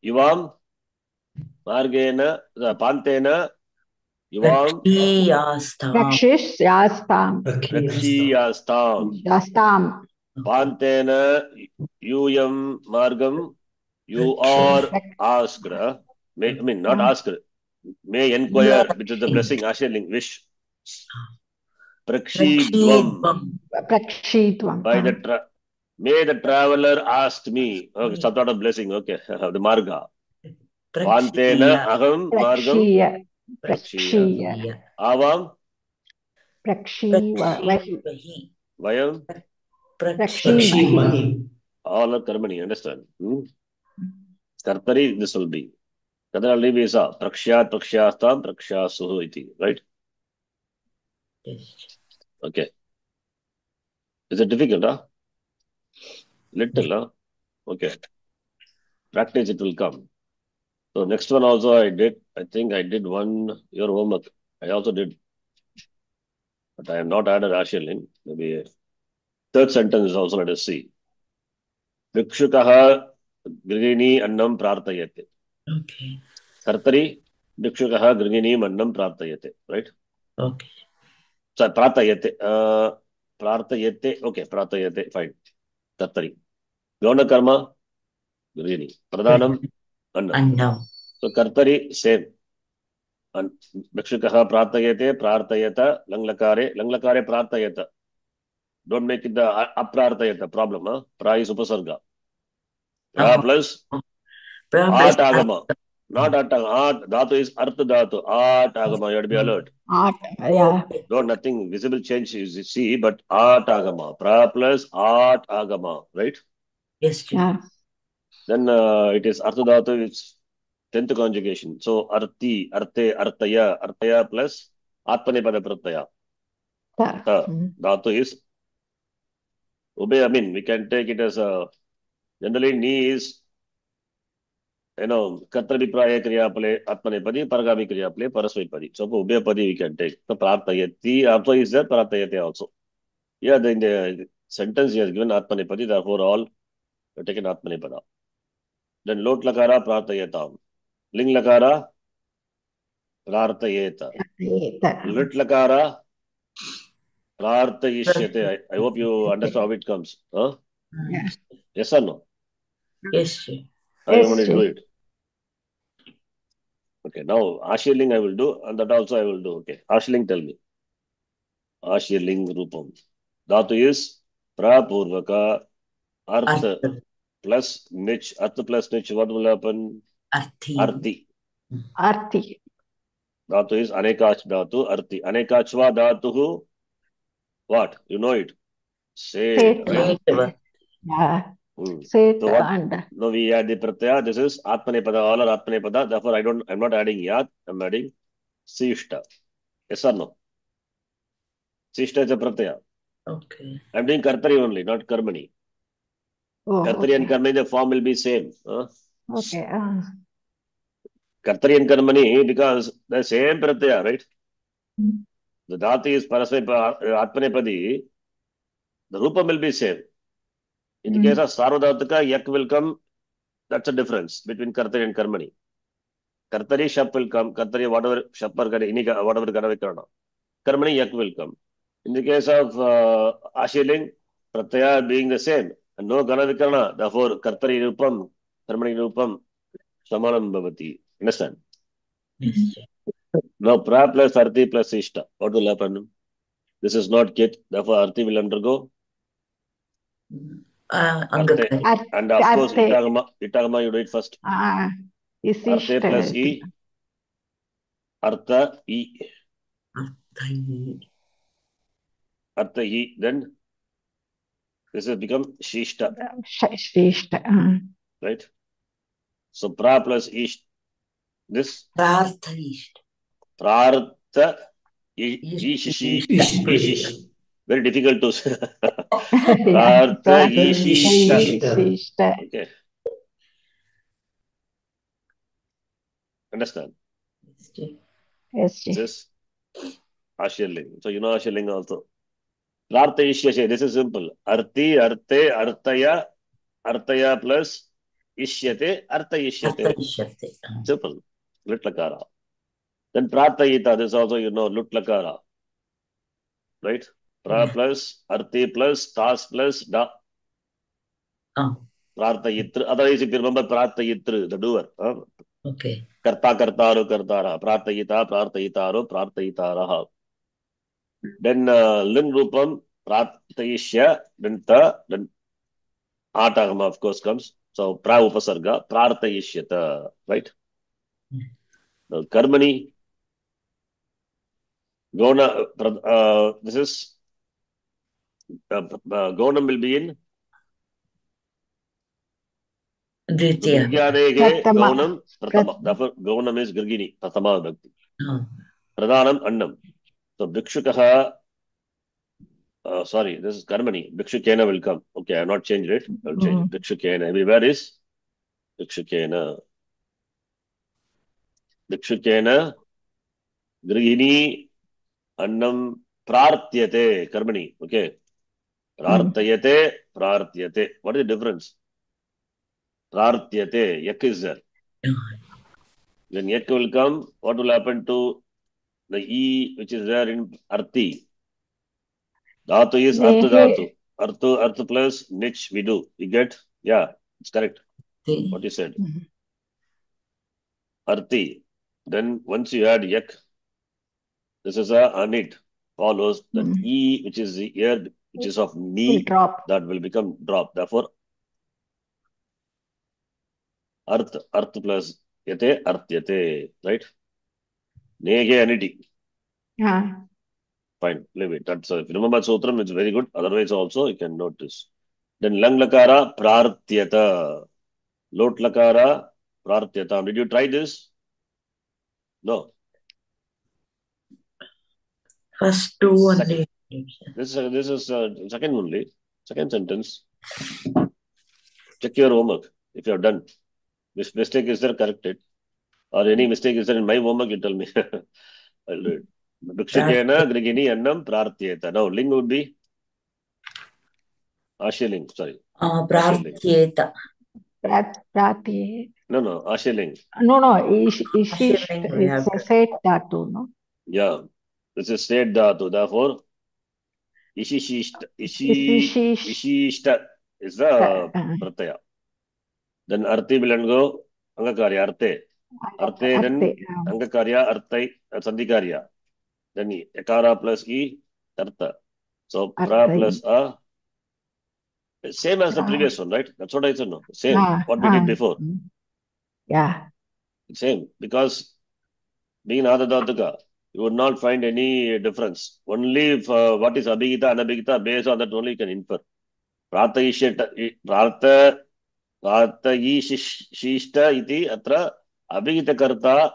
Yuvam. Margena. Pantena. Yuvam. Prakshiyastam. Pantena. Yuyam margam. You are asked. I mean, not asked. May inquire, which is the blessing, Asherling, wish. Prakshidvam. By the may the traveler asked me. Okay, some sort of blessing. Okay, the marga. Pantena aham margam. Prakshiya. Avam. Vayam. Prakshimahi. All are karmani, understand? Kartari, this will be. Kadali visa. Prakshyat, prakshyastam, prakshasuhu iti. Right? Yes. Okay. Is it difficult, huh? Little, huh? Okay. Practice, it will come. So next one also I did. I think I did one, your homework. I also did. But I have not added Asherling. Maybe third sentence also let us see. Vikshukaha grihini annam prartayate. Okay. Kartari, Vikshukaha grihini annam prartayate. Right? Okay. So prartayate. Prartayate. Okay, prartayate. Fine. Kartari. Gauna karma, grihini. Pradhanam, annam. So kartari, same. Vikshikaha prartayate, prartayata, langlakare prartayata. Don't make it the aprartayata problem, huh? Pra is upasarga. Pra plus art agama. Not art agama. Art, dhatu is artha dhatu. Art agama, you have to be alert. Art, yeah. Don't nothing visible change you see, but art agama. Pra plus art agama, right? Yes. Yeah. Then it is artha dhatu, it's 10th conjugation. So arti, arte, artaya plus atmanepada pratyaya. Dhatu is obey. I mean, we can take it as a generally ni is कर्तरिप्राय क्रियापले आत्मनेपदी, परगामी क्रियापले परस्मैपदी. So ubhyapadi we can take. So prarthayati also is there, prarthayate also. Yeah, in the sentence he has given atmanepadi, therefore all taken atmanepada. Then lot lakara prarthayatam. Ling lakara prarthayeta. Lit lakara prarthayishyate. I hope you understand how it comes. Huh? Yeah. Yes or no? Yes, sir. I Yes, want to sir. do it. Okay, now Ashirling I will do, and that also I will do. Okay, Ashirling, tell me. Ashirling Rupam. Dhatu is Prapurvaka Artha Artha. plus Nich. Artha plus Nich, what will happen? Arthi. Arthi. Arti. Dhatu is Anekach Dhatu, Arthi. Anekachva Dhatu, what? You know it. Said, Set. right? Setva. Yeah. Hmm. Set So what? and Now we add the pratyaya. This is Atmanepada, all are Atmanepada. Therefore, I'm not adding Yat, I'm adding Sishta. Yes or no? Sishta is a pratyaya. Okay. I'm doing Kartari only, not Karmani. oh, Kartari and okay. Karmani, the form will be same. Okay. Kartari and Karmani, because the same pratyaya, right? Mm. The dhati is Parasmai Atmanepadi, the Rupam will be same. In the case of Sarvadhataka, Yak will come. That's a difference between Kartari and Karmani. Kartari Shap will come. Kartari, whatever Shapar Inika, whatever Ganavikarana. Karmani Yak will come. In the case of Ashiling, Pratyaya being the same, and no Ganavikarana, therefore Kartari Rupam, Karmani Rupam, Samanam Bhavati. Understand? Yes, sir. Now Pra plus Arthi plus Ishta. What will happen? This is not Kit, therefore Arthi will undergo Arte. Angakari. And of course, Arte. Itagama you do it first. Arte plus E. Artha E. Arthai. Artha E. Then this has become Shishta. Shishta. Right? So Pra plus Ish. This Prarthaish. Prartha Ishish. Ishta. Very difficult to say. Yeah. Prartha Ishishta. Shishta. Okay. Understand? Yes, This sir. is Ashirling. So you know Ashirling also. Prartha Ishyashe. This is simple. Arti, Arte, Artaya, Artaya plus Ishyate, Artha Ishyate. Arthaishate. Simple. Lut Lakara. Then Pratayita. This also you know Lut Lakara. Right? Pra Yeah. plus Arti plus Tas plus Da. Oh, Pratayitra. Otherwise, if you remember Pratayitra, the doer. okay. Karta Kartaro Kartara. Pratayita, Pratayitaro, Pratayitaraha. Then Ling Rupam, Pratayishya, then Ta, then Atagama of course comes. So Pra Upasarga, Pratayishyata. Right? Now Karmani, Gona, this is Gonam will be in Dvitiya. Vigyadege Prathama. Gaunam Pratama. Therefore, Gaunam is Girgini, Pratama Bhakti. Oh, Pradhanam Annam. So Bhikshukaha, sorry, this is Karmani. Bhikshukena will come. Okay, I have not changed it. I will change it. Bhikshukena. Everywhere is Bhikshukena. Bhikshukena, Girgini, Annam, Prartyate, Karmani. Okay. Prartayate, Prartyate. What is the difference? Prartyate, Yak is there. When Yak will come, what will happen to the E which is there in Arti? Dhatu is Artha Dhatu. Artha plus Nich we do. You get? Yeah, it's correct. What you said. Arti. Then once you add Yak, this is a Anit. Follows that E which is the air which is of Will Ni, drop. that will become drop. Therefore, Arth plus Yate, Arthyate. Right? Nege Aniti. Yeah. Fine, leave it. That's if you remember Sutram, it's very good. Otherwise, also you can note this. Then Lang Lakara, Prartyata. Lot Lakara, Prartyata. Did you try this? No. first two only. This is second only. Second sentence. Check your homework if you have done. mistake is there, correct it. Or any mistake is there in my homework, you tell me. I'll do it. Bhikshukena grigini annam prartyeta. Now, ling would be Ashiling, sorry. Ashiling. Prartyeta. Prati. No, Ashiling. No, Ishish. Ashiling we have It's a to. set dhatu, no? Yeah, this is state dhatu. Therefore, ishishishta is the pratyaya. Then arti will go angakarya, arte. Arte, then angakarya, artai, sandhikarya. Then ekara plus e, tarta. So pra plus a, same as the previous one, right? That's what I said, no? Same, what we did before. Yeah. Same, because being adadatuka, you would not find any difference. Only if, what is abhigita, anabhigita, based on that only you can infer. Prata ishishta iti atra abhigita karta,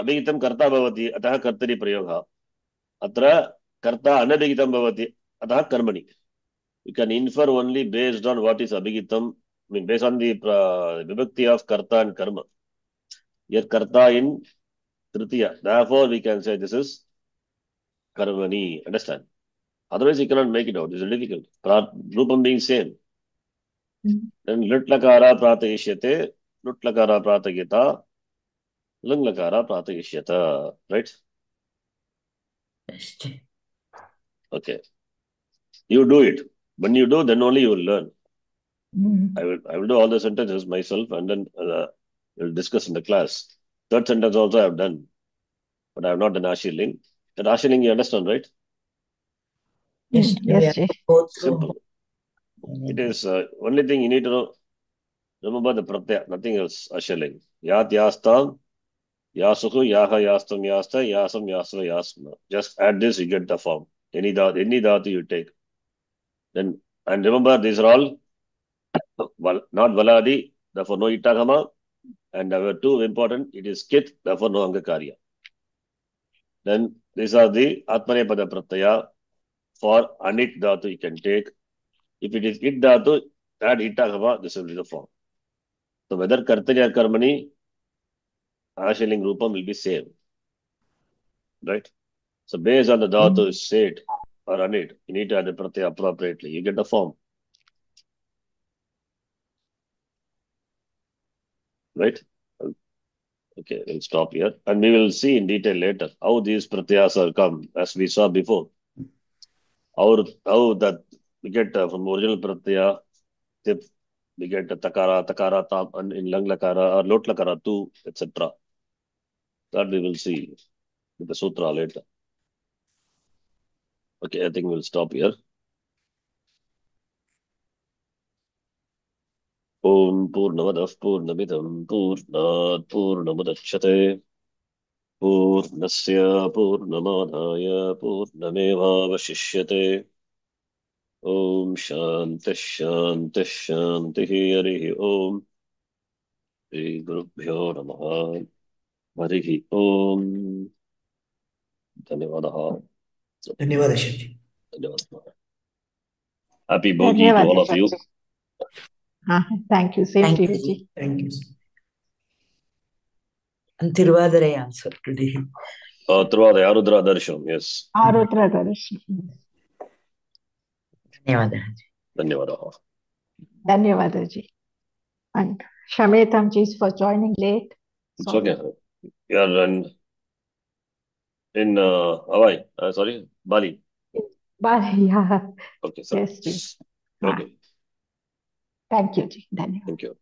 abhigitam karta bhavati, atah kartari prayoga. Atra karta anabhigitam bhavati, atah karmani. You can infer only based on what is abhigitam, I mean based on the vibhakti of karta and karma. Here karta in tritiya. Therefore, we can say this is karmani. Understand? Otherwise, you cannot make it out. It's difficult. Rupam being same. Then lut lakara pratayishyate, lut lakara pratayita, lung lakara pratayishyata. Right? Okay. You do it. When you do, then only you will learn. I will do all the sentences myself and then we'll discuss in the class. Third sentence also I have done, but I have not done Ashiling. That Ashiling you understand, right? Yes, we have to go through. Simple. It is only thing you need to know. Remember the pratyaya, nothing else. Ashiling. Yat yastam, yasuku, yaha yastam yasta, yasam yasva yasma. Just add this, you get the form. Any dhatu you take. Then, and remember, these are all not valadi, therefore no itagama. And number two, important, it is kit, therefore no angakarya. Then these are the atmanepada pratyaya. For anit dhatu you can take. If it is it dhatu, add itagama, this will be the form. So whether kartari or karmani, Ashiling Rupam will be same. Right? So based on the dhatu is said or anit, you need to add the pratyaya appropriately. You get the form. Right? Okay, we'll stop here. And we will see in detail later how these pratyayas are come, as we saw before. How that we get from original pratyaya, tip, we get takara, tam, and in lang lakara, or lot lakara, tu, etc. That we will see with the sutra later. Okay, I think we'll stop here. Om Purnamadav Purnamidam Purnat Purnamudachyate Purnasya Purnamadhaya Purnamevavashishyate Om Shanti Shanti Shanti Harihi Om Shri Gurubhyo Namaha Harihi Om Dhanyavadaha. धन्यवाद अशोक जी. Dhanyavadaha. Happy Bhogi to all of you. Thank you. Same to you, Ji. Thank you. And Tiruvadarai also today. Tiruvadai, Arudra Darsham, yes. Arudra Darsham. Dhanyavadaha. Dhanyavadaha. Dhanyavada Ji. And Shametam Ji for joining late. It's okay. You are in Hawaii, sorry, Bali. Bali, yeah. Okay, sorry. Yes, Ji. Okay. Thank you, Ji. Dhanyavada. Thank you.